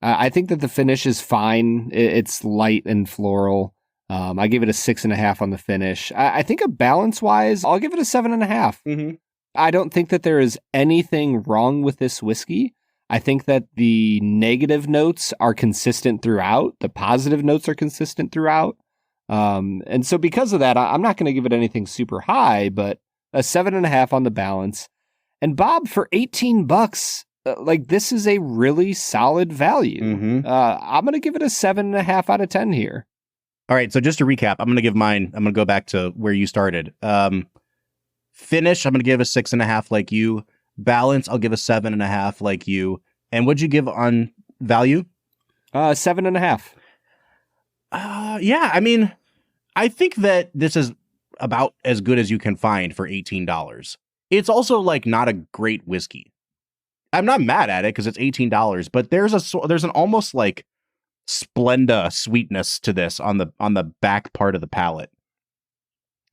I think that the finish is fine. It's light and floral. I give it a 6.5 on the finish. I think balance-wise, I'll give it a 7.5. I don't think that there is anything wrong with this whiskey. I think that the negative notes are consistent throughout. The positive notes are consistent throughout. And so because of that, I'm not going to give it anything super high, but a 7.5 on the balance. And Bob, for $18, like, this is a really solid value. I'm going to give it a 7.5 out of 10 here.
All right. So just to recap, I'm going to give mine. I'm going to go back to where you started. Finish, I'm going to give a 6.5 like you. Balance, I'll give a 7.5 like you. And what'd you give on value?
7.5.
Yeah, I mean, I think that this is about as good as you can find for $18. It's also like not a great whiskey. I'm not mad at it because it's $18, but there's an almost like Splenda sweetness to this on the back part of the palate.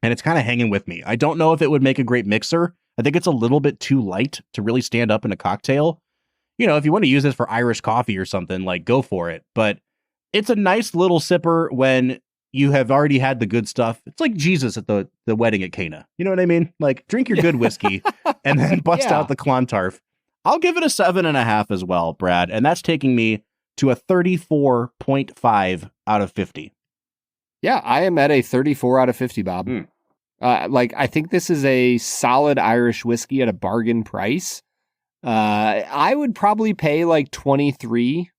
And it's kind of hanging with me. I don't know if it would make a great mixer. I think it's a little bit too light to really stand up in a cocktail. You know, if you want to use this for Irish coffee or something, like, go for it. But it's a nice little sipper when you have already had the good stuff. It's like Jesus at the wedding at Cana. You know what I mean? Like, drink your good whiskey and then bust out the Clontarf. I'll give it a 7.5 as well, Brad. And that's taking me to a 34.5 out of 50.
Yeah, I am at a 34 out of 50, Bob. I think this is a solid Irish whiskey at a bargain price. I would probably pay like $24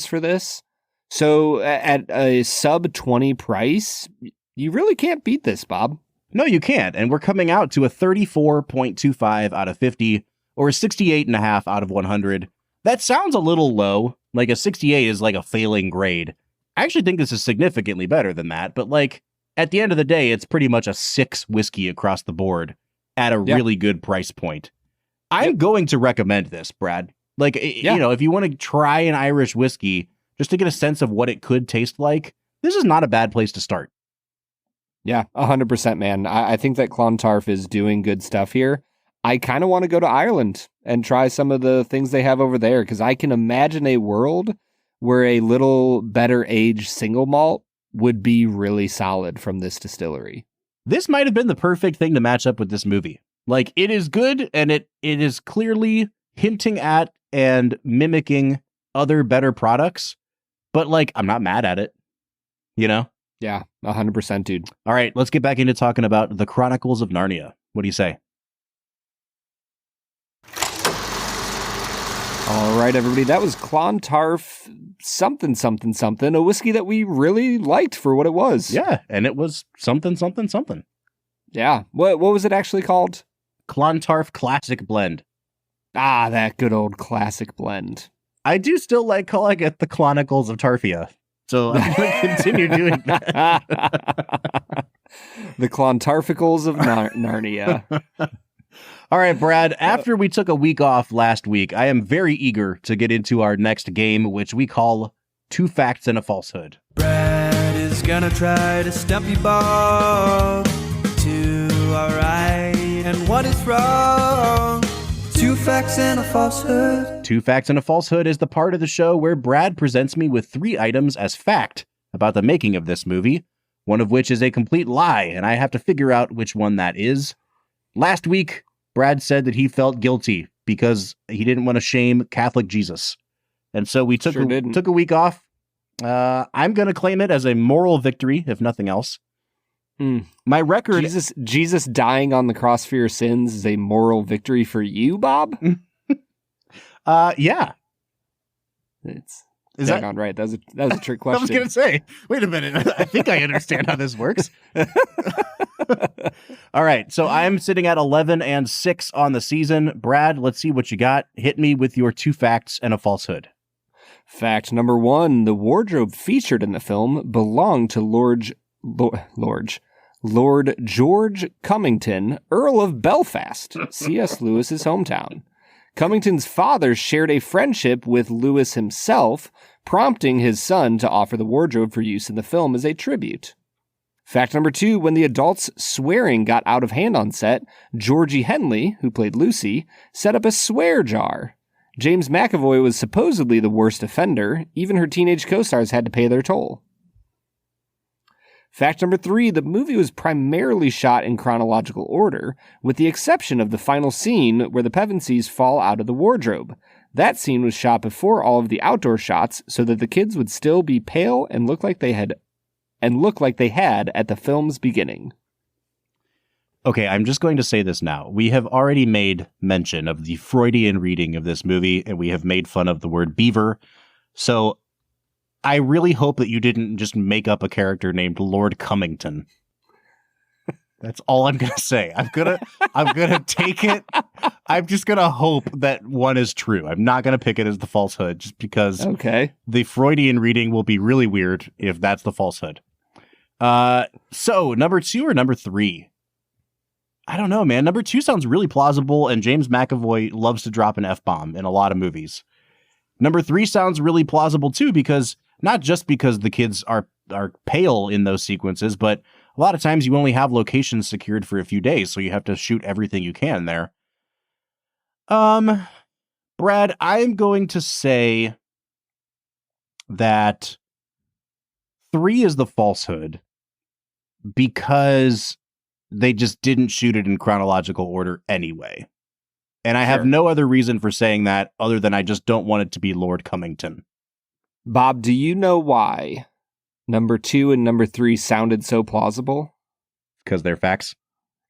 for this. So at a sub 20 price, you really can't beat this, Bob.
No, you can't. And we're coming out to a 34.25 out of 50, or a 68.5 out of 100. That sounds a little low. Like, a 68 is like a failing grade. I actually think this is significantly better than that, but like, at the end of the day, it's pretty much a 6 whiskey across the board at a really good price point. I'm going to recommend this, Brad. Like, you know, if you want to try an Irish whiskey just to get a sense of what it could taste like, this is not a bad place to start.
Yeah, 100%, man. I think that Clontarf is doing good stuff here. I kind of want to go to Ireland and try some of the things they have over there, because I can imagine a world where a little better aged single malt would be really solid from this distillery.
This might have been the perfect thing to match up with this movie. Like, it is good, and it is clearly hinting at and mimicking other better products, but like, I'm not mad at it. You know,
Yeah, 100%, dude.
All right, let's get back into talking about the Chronicles of Narnia. What do you say?
All right, everybody. That was Clontarf something, something, something, a whiskey that we really liked for what it was.
Yeah, and it was something, something, something.
Yeah. What was it actually called?
Clontarf Classic Blend.
Ah, that good old classic blend.
I do still like calling it the Chronicles of Tarfia. So I'm going to continue doing that.
The Clontarficles of Narnia.
All right, Brad, after we took a week off last week, I am very eager to get into our next game, which we call Two Facts and a Falsehood.
Brad is gonna try to stump you, Bob. To our right and what is wrong. Two facts and a falsehood.
Two Facts and a Falsehood is the part of the show where Brad presents me with 3 items as fact about the making of this movie, one of which is a complete lie, and I have to figure out which one that is. Last week, Brad said that he felt guilty because he didn't want to shame Catholic Jesus. And so we took a week off. I'm going to claim it as a moral victory, if nothing else. My record...
Jesus dying on the cross for your sins is a moral victory for you, Bob?
Yeah.
Is that right? That was a trick question.
I was going to say, wait a minute. I think I understand how this works. All right. So I'm sitting at 11-6 on the season. Brad, let's see what you got. Hit me with your 2 facts and a falsehood.
Fact number 1, the wardrobe featured in the film belonged to Lord George Cummington, Earl of Belfast, C.S. Lewis's hometown. Cummington's father shared a friendship with Lewis himself, prompting his son to offer the wardrobe for use in the film as a tribute. Fact number 2, when the adults' swearing got out of hand on set, Georgie Henley, who played Lucy, set up a swear jar. James McAvoy was supposedly the worst offender. Even her teenage co-stars had to pay their toll. Fact number 3, the movie was primarily shot in chronological order, with the exception of the final scene where the Pevensies fall out of the wardrobe. That scene was shot before all of the outdoor shots so that the kids would still be pale and look like they had at the film's beginning.
Okay, I'm just going to say this now. We have already made mention of the Freudian reading of this movie, and we have made fun of the word beaver. So I really hope that you didn't just make up a character named Lord Cummington. That's all I'm going to say. I'm going to take it. I'm just going to hope that one is true. I'm not going to pick it as the falsehood just because the Freudian reading will be really weird if that's the falsehood. So number 2 or number 3? I don't know, man. Number 2 sounds really plausible, and James McAvoy loves to drop an F-bomb in a lot of movies. Number 3 sounds really plausible too, because not just because the kids are pale in those sequences, but a lot of times you only have locations secured for a few days, so you have to shoot everything you can there. Brad, I'm going to say that 3 is the falsehood because they just didn't shoot it in chronological order anyway. And I have no other reason for saying that other than I just don't want it to be Lord Cummington.
Bob, do you know why number 2 and number 3 sounded so plausible?
Because they're facts?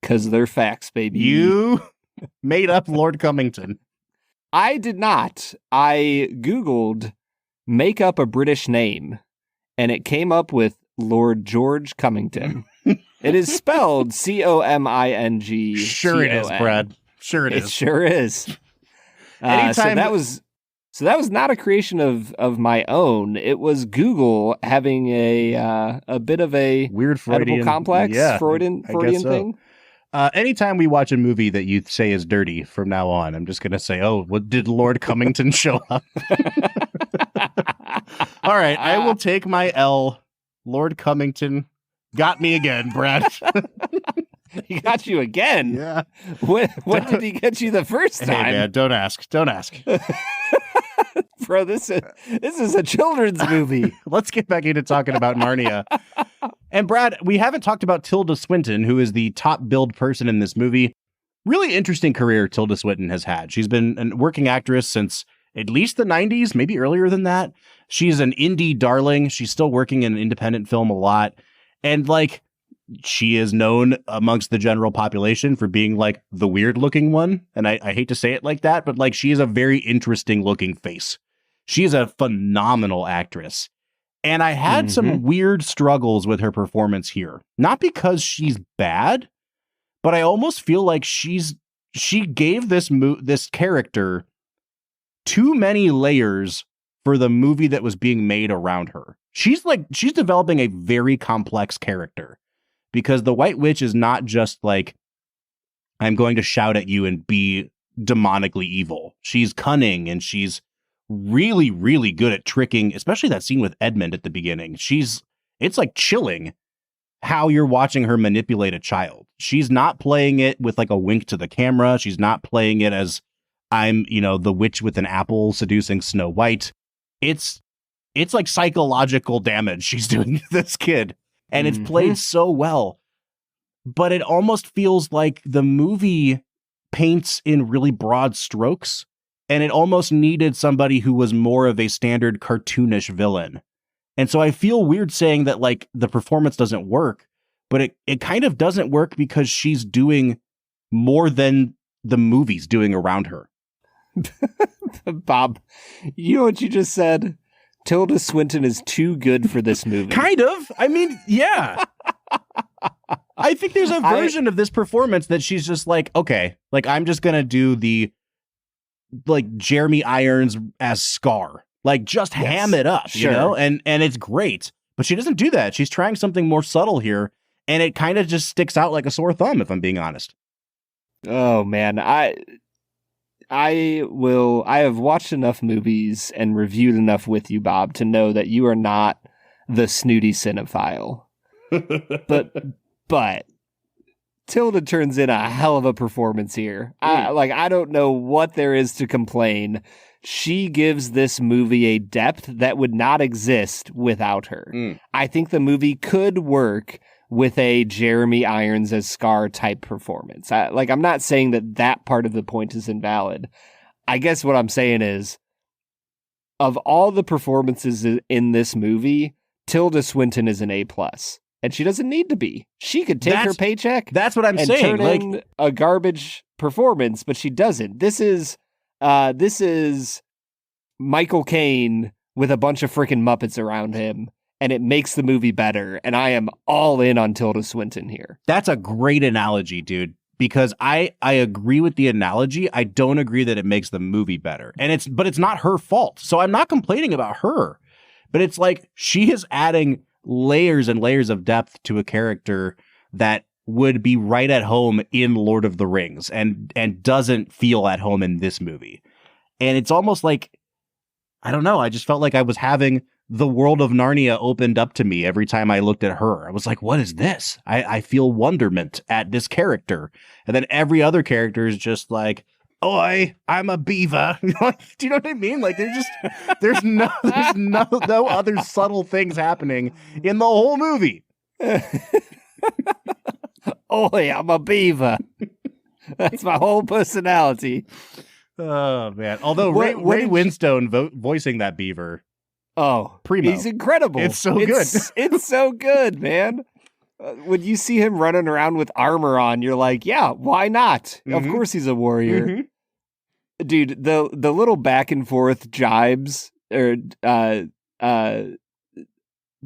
Because they're facts, baby.
You made up Lord Cummington.
I did not. I Googled make up a British name, and it came up with Lord George Cummington. It is spelled Coming.
Sure it is, Brad. Sure it is.
It sure is. So that was not a creation of my own. It was Google having a bit of a
weird Freudian
complex, Freudian thing.
Anytime we watch a movie that you say is dirty from now on, I'm just going to say, did Lord Cummington show up? All right, I will take my L. Lord Cummington got me again, Brad.
He got you again?
Yeah.
What did he get you the first time?
Hey, man, don't ask. Don't ask.
Bro, this is a children's movie.
Let's get back into talking about Narnia. And Brad, we haven't talked about Tilda Swinton, who is the top billed person in this movie. Really interesting career Tilda Swinton has had. She's been a working actress since at least the 90s, maybe earlier than that. She's an indie darling. She's still working in independent film a lot. And like, she is known amongst the general population for being like the weird looking one. And I hate to say it like that, but like, she is a very interesting looking face. She is a phenomenal actress. And I had some weird struggles with her performance here. Not because she's bad, but I almost feel like she gave this character too many layers for the movie that was being made around her. She's developing a very complex character, because the White Witch is not just like, I'm going to shout at you and be demonically evil. She's cunning, and she's really, really good at tricking, especially that scene with Edmund at the beginning. It's like chilling how you're watching her manipulate a child. She's not playing it with like a wink to the camera. She's not playing it as I'm, the witch with an apple seducing Snow White. It's like psychological damage she's doing to this kid. And it's played so well. But it almost feels like the movie paints in really broad strokes. And it almost needed somebody who was more of a standard cartoonish villain. And so I feel weird saying that like the performance doesn't work, but it kind of doesn't work because she's doing more than the movie's doing around her.
Bob, you know what you just said? Tilda Swinton is too good for this movie.
Kind of. I mean, yeah. I think there's a version of this performance that she's just like, okay, like I'm just going to do the like Jeremy Irons as Scar, like just ham it up, and it's great. But she doesn't do that. She's trying something more subtle here, and it kind of just sticks out like a sore thumb, if I'm being honest.
Oh man, I have watched enough movies and reviewed enough with you, Bob, to know that you are not the snooty cinephile. but Tilda turns in a hell of a performance here. I don't know what there is to complain. She gives this movie a depth that would not exist without her. I think the movie could work with a Jeremy Irons as Scar type performance. I'm not saying that part of the point is invalid. I guess what I'm saying is, of all the performances in this movie, Tilda Swinton is an A+. And she doesn't need to be. She could take her paycheck.
That's what I'm saying.
Turn in a garbage performance, but she doesn't. This is Michael Caine with a bunch of freaking Muppets around him, and it makes the movie better. And I am all in on Tilda Swinton here.
That's a great analogy, dude. Because I agree with the analogy. I don't agree that it makes the movie better. But it's not her fault. So I'm not complaining about her. But it's like she is adding layers and layers of depth to a character that would be right at home in Lord of the Rings and doesn't feel at home in this movie. And it's almost like, I don't know, I just felt like I was having the world of Narnia opened up to me every time I looked at her. I was like, what is this? I feel wonderment at this character. And then every other character is just like, oi, I'm a beaver. Do you know what I mean? Like there's no other subtle things happening in the whole movie.
Oi, I'm a beaver. That's my whole personality.
Oh man. Although Ray Winstone voicing that beaver.
Oh,
primo.
He's incredible.
It's so good.
It's so good, man. When you see him running around with armor on, you're like, yeah, why not? Of course he's a warrior. Dude, the little back and forth jibes or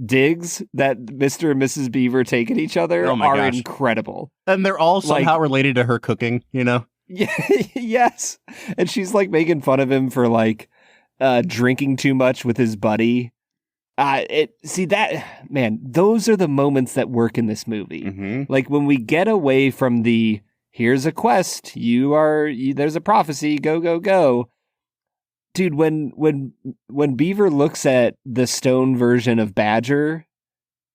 digs that Mr. and Mrs. Beaver take at each other are incredible.
And they're all somehow related to her cooking, Yeah,
yes. And she's like making fun of him for like drinking too much with his buddy. Those are the moments that work in this movie. Like when we get away from the here's a quest, there's a prophecy, go. Dude, when Beaver looks at the stone version of Badger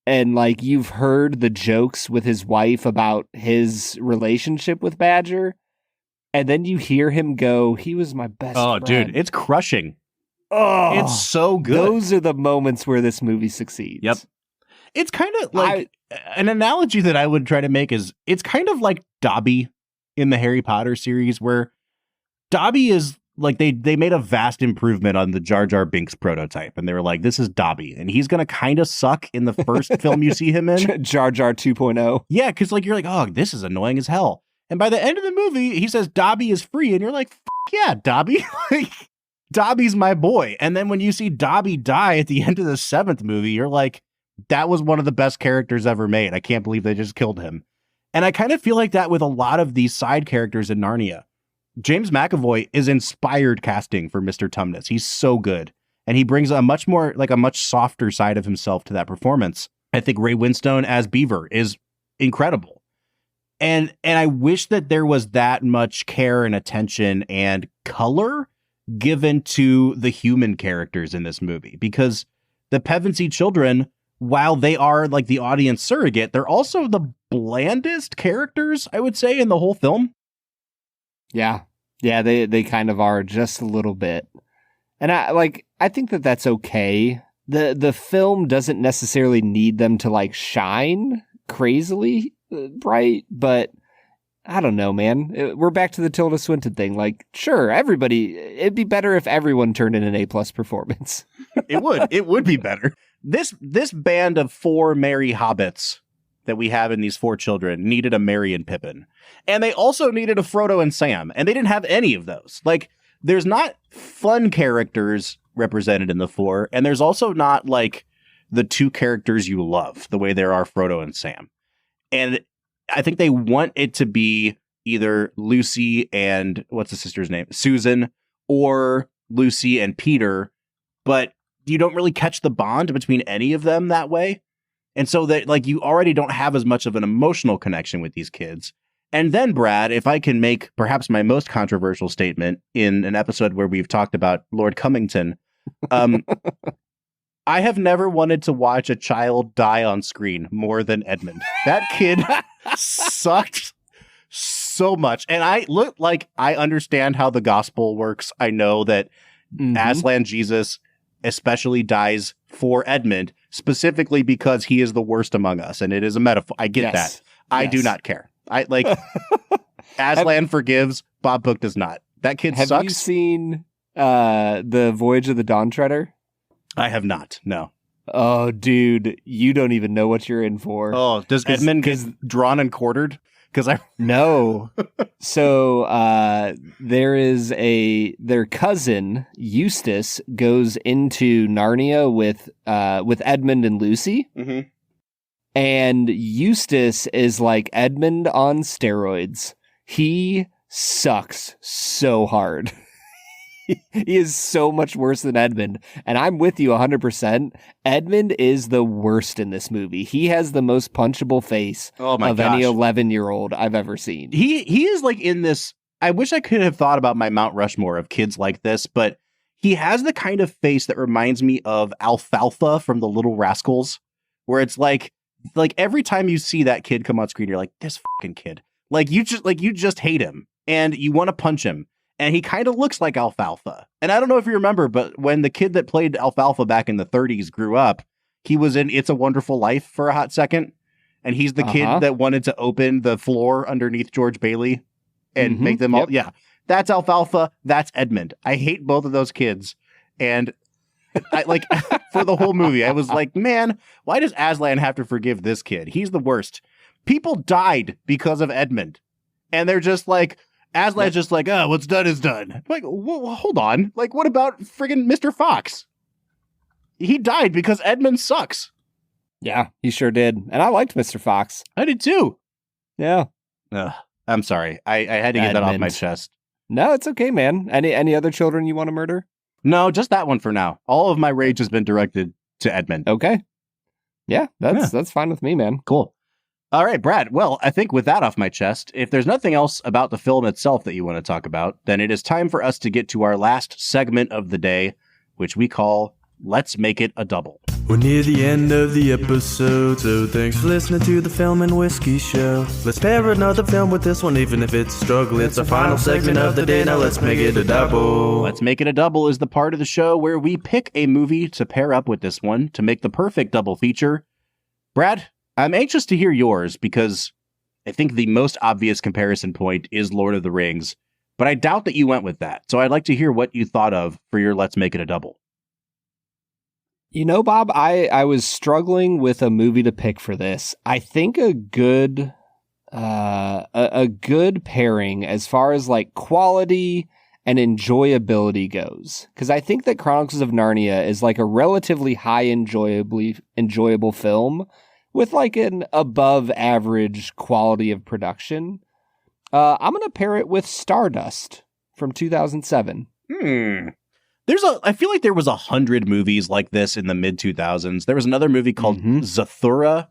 and like you've heard the jokes with his wife about his relationship with Badger, and then you hear him go, he was my best friend.
Oh, dude, it's crushing.
Oh,
it's so good.
Those are the moments where this movie succeeds.
Yep. It's kind of like an analogy that I would try to make is it's kind of like Dobby in the Harry Potter series, where Dobby is like they made a vast improvement on the Jar Jar Binks prototype, and they were like, this is Dobby, and he's gonna kind of suck in the first film you see him in.
Jar Jar 2.0.
Yeah, because like you're like, oh, this is annoying as hell. And by the end of the movie, he says Dobby is free, and you're like, yeah, Dobby. Like, Dobby's my boy. And then when you see Dobby die at the end of the 7th movie, you're like, that was one of the best characters ever made. I can't believe they just killed him. And I kind of feel like that with a lot of these side characters in Narnia. James McAvoy is inspired casting for Mr. Tumnus. He's so good. And he brings a much softer side of himself to that performance. I think Ray Winstone as Beaver is incredible. And I wish that there was that much care and attention and color given to the human characters in this movie, because the Pevensey children, while they are like the audience surrogate, they're also the blandest characters, I would say, in the whole film.
Yeah. Yeah, they kind of are just a little bit. And I think that that's okay. The film doesn't necessarily need them to like shine crazily bright, but I don't know, man. We're back to the Tilda Swinton thing. Like, sure, it'd be better if everyone turned in an A+ performance.
It would be better. This band of 4 merry hobbits that we have in these 4 children needed a Merry and Pippin. And they also needed a Frodo and Sam, and they didn't have any of those. Like, there's not fun characters represented in the 4, and there's also not like the 2 characters you love the way there are Frodo and Sam. And I think they want it to be either Lucy and what's the sister's name? Susan, or Lucy and Peter, but you don't really catch the bond between any of them that way. And so that like you already don't have as much of an emotional connection with these kids. And then, Brad, if I can make perhaps my most controversial statement in an episode where we've talked about Lord Cummington, I have never wanted to watch a child die on screen more than Edmund. That kid sucked so much. And I understand how the gospel works. I know that Aslan Jesus especially dies for Edmund, specifically because he is the worst among us. And it is a metaphor. I get that. I do not care. I like Aslan forgives, Bob Book does not. That kid sucks.
Have you seen the Voyage of the Dawn Treader?
I have not. No.
Oh, dude, you don't even know what you're in for.
Oh, does Edmund get drawn and quartered? Because
no. So their cousin Eustace goes into Narnia with Edmund and Lucy.
Mm-hmm.
And Eustace is like Edmund on steroids. He sucks so hard. He is so much worse than Edmund. And I'm with you 100%. Edmund is the worst in this movie. He has the most punchable face of any 11-year-old I've ever seen.
He is like in this. I wish I could have thought about my Mount Rushmore of kids like this, but he has the kind of face that reminds me of Alfalfa from the Little Rascals, where it's like every time you see that kid come on screen, you're like, this fucking kid. Like you just hate him and you want to punch him. And he kind of looks like Alfalfa. And I don't know if you remember, but when the kid that played Alfalfa back in the 30s grew up, he was in It's a Wonderful Life for a hot second. And he's the kid that wanted to open the floor underneath George Bailey and make them all. Yeah, that's Alfalfa. That's Edmund. I hate both of those kids. And I like for the whole movie, I was like, man, why does Aslan have to forgive this kid? He's the worst. People died because of Edmund. And they're just like, Aslan's just like, oh, what's done is done. Like, hold on. Like, what about friggin' Mr. Fox? He died because Edmund sucks.
Yeah, he sure did. And I liked Mr. Fox.
I did too.
Yeah.
I'm sorry. I had to get that off my chest.
No, it's okay, man. Any other children you want to murder?
No, just that one for now. All of my rage has been directed to Edmund.
Okay. Yeah, that's fine with me, man.
Cool. All right, Brad. Well, I think with that off my chest, if there's nothing else about the film itself that you want to talk about, then it is time for us to get to our last segment of the day, which we call Let's Make It a Double.
We're near the end of the episode, so thanks for listening to the Film and Whiskey Show. Let's pair another film with this one, even if it's a struggle. It's our final segment of the day, now let's make it a double.
Let's Make It a Double is the part of the show where we pick a movie to pair up with this one to make the perfect double feature. Brad, I'm anxious to hear yours because I think the most obvious comparison point is Lord of the Rings. but I doubt that you went with that. So I'd like to hear what you thought of for your Let's Make It a Double.
You know, Bob, I was struggling with a movie to pick for this. I think a good pairing as far as like quality and enjoyability goes, because I think that Chronicles of Narnia is like a relatively high enjoyable film with like an above average quality of production. I'm going to pair it with Stardust from 2007.
I feel like there was 100 movies like this in the mid 2000s. There was another movie called Zathura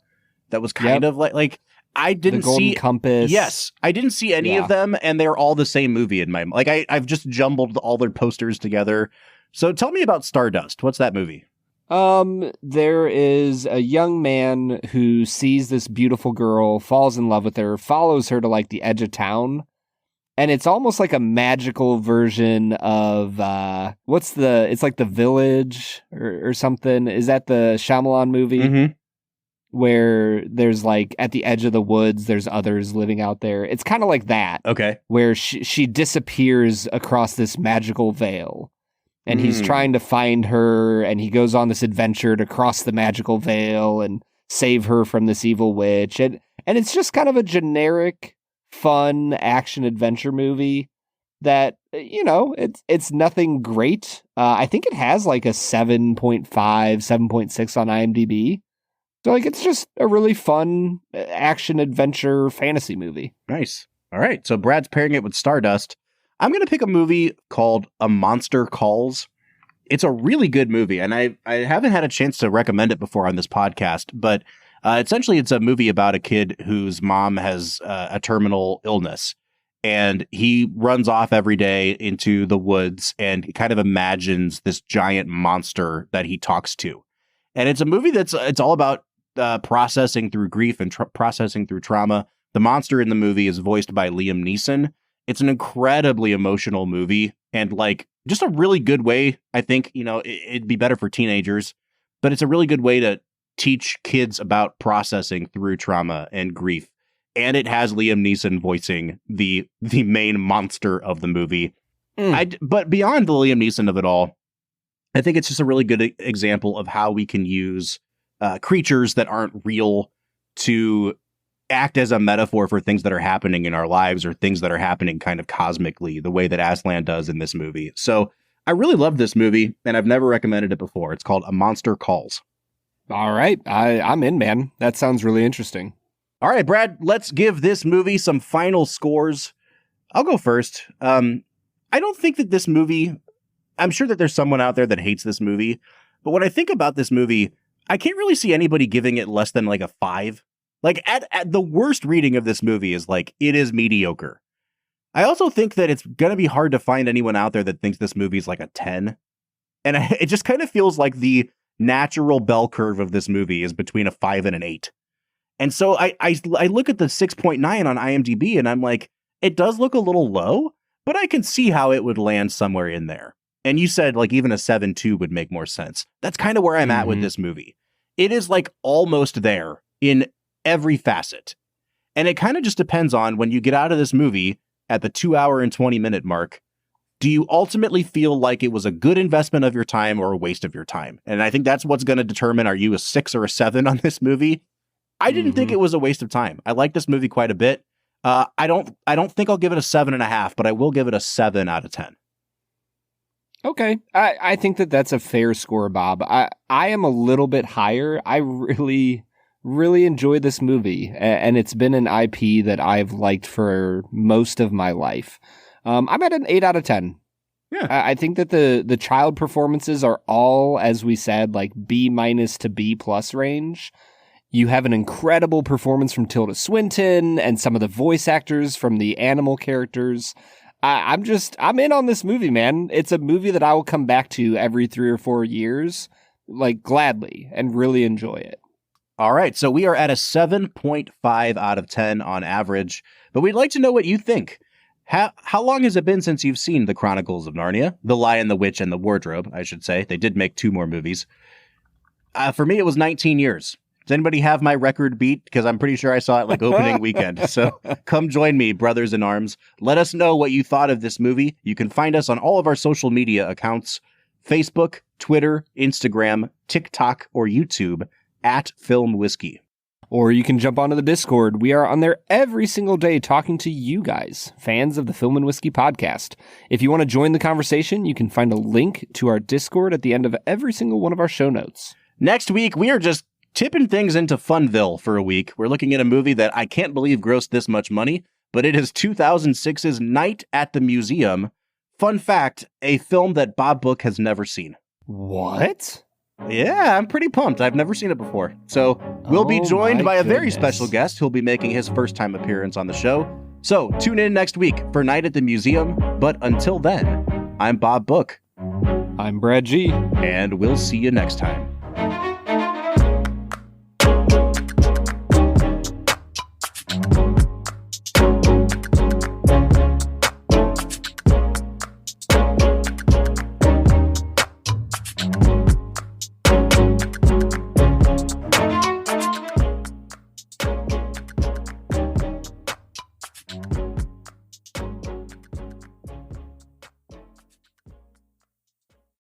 that was kind of like I didn't
the Golden
see
Compass.
Yes, I didn't see any of them, and they're all the same movie in my like. I've just jumbled all their posters together. So tell me about Stardust. What's that movie?
There is a young man who sees this beautiful girl, falls in love with her, follows her to like the edge of town. And it's almost like a magical version of, it's like The Village or something. Is that the Shyamalan movie?
Mm-hmm.
Where there's like at the edge of the woods, there's others living out there. It's kind of like that.
Okay.
Where she disappears across this magical veil. And he's trying to find her, and he goes on this adventure to cross the magical veil and save her from this evil witch. And it's just kind of a generic, fun action adventure movie that, you know, it's nothing great. I think it has like a 7.5, 7.6 on IMDb. So like it's just a really fun action adventure fantasy movie.
Nice. All right. So Brad's pairing it with Stardust. I'm going to pick a movie called A Monster Calls. It's a really good movie, and I haven't had a chance to recommend it before on this podcast, but essentially it's a movie about a kid whose mom has a terminal illness, and he runs off every day into the woods and kind of imagines this giant monster that he talks to. And it's a movie it's all about processing through grief and processing through trauma. The monster in the movie is voiced by Liam Neeson. It's an incredibly emotional movie and like just a really good way. I think, you know, it'd be better for teenagers, but it's a really good way to teach kids about processing through trauma and grief. And it has Liam Neeson voicing the main monster of the movie. But beyond the Liam Neeson of it all, I think it's just a really good example of how we can use creatures that aren't real to act as a metaphor for things that are happening in our lives or things that are happening kind of cosmically, the way that Aslan does in this movie. So I really love this movie, and I've never recommended it before. It's called A Monster Calls.
All right. I'm in, man. That sounds really interesting.
All right, Brad, let's give this movie some final scores. I'll go first. I don't think that this movie, I'm sure that there's someone out there that hates this movie, but when I think about this movie, I can't really see anybody giving it less than like a 5. Like at the worst reading of this movie is like, it is mediocre. I also think that it's going to be hard to find anyone out there that thinks this movie is like a 10. And it just kind of feels like the natural bell curve of this movie is between a 5 and an 8. And so I look at the 6.9 on IMDb and I'm like, it does look a little low, but I can see how it would land somewhere in there. And you said like even a 7.2 would make more sense. That's kind of where I'm at with this movie. It is like almost there in every facet. And it kind of just depends on when you get out of this movie at the 2 hour and 20 minute mark, do you ultimately feel like it was a good investment of your time or a waste of your time? And I think that's what's going to determine, are you a 6 or a 7 on this movie? I didn't think it was a waste of time. I like this movie quite a bit. I don't think I'll give it a 7.5, but I will give it a 7 out of 10.
Okay. I think that that's a fair score, Bob. I am a little bit higher. I really enjoyed this movie, and it's been an IP that I've liked for most of my life. I'm at an 8 out of 10. Yeah. I think that the child performances are all, as we said, like B- to B+ range. You have an incredible performance from Tilda Swinton and some of the voice actors from the animal characters. I'm in on this movie, man. It's a movie that I will come back to every 3 or 4 years, like gladly, and really enjoy it.
All right, so we are at a 7.5 out of 10 on average, but we'd like to know what you think. How long has it been since you've seen The Chronicles of Narnia? The Lion, the Witch, and the Wardrobe, I should say. They did make 2 more movies. For me, it was 19 years. Does anybody have my record beat? Because I'm pretty sure I saw it like opening weekend. So come join me, brothers in arms. Let us know what you thought of this movie. You can find us on all of our social media accounts, Facebook, Twitter, Instagram, TikTok, or YouTube at Film Whiskey.
Or you can jump onto the Discord. We are on there every single day talking to you guys, fans of the Film and Whiskey podcast. If you want to join the conversation, you can find a link to our Discord at the end of every single one of our show notes.
Next week, we are just tipping things into Funville for a week. We're looking at a movie that I can't believe grossed this much money, but it is 2006's Night at the Museum. Fun fact, a film that Bob Book has never seen.
What?
Yeah, I'm pretty pumped. I've never seen it before. So we'll be joined by a very special guest who'll be making his first time appearance on the show. So tune in next week for Night at the Museum. But until then, I'm Bob Book.
I'm Brad G.
And we'll see you next time.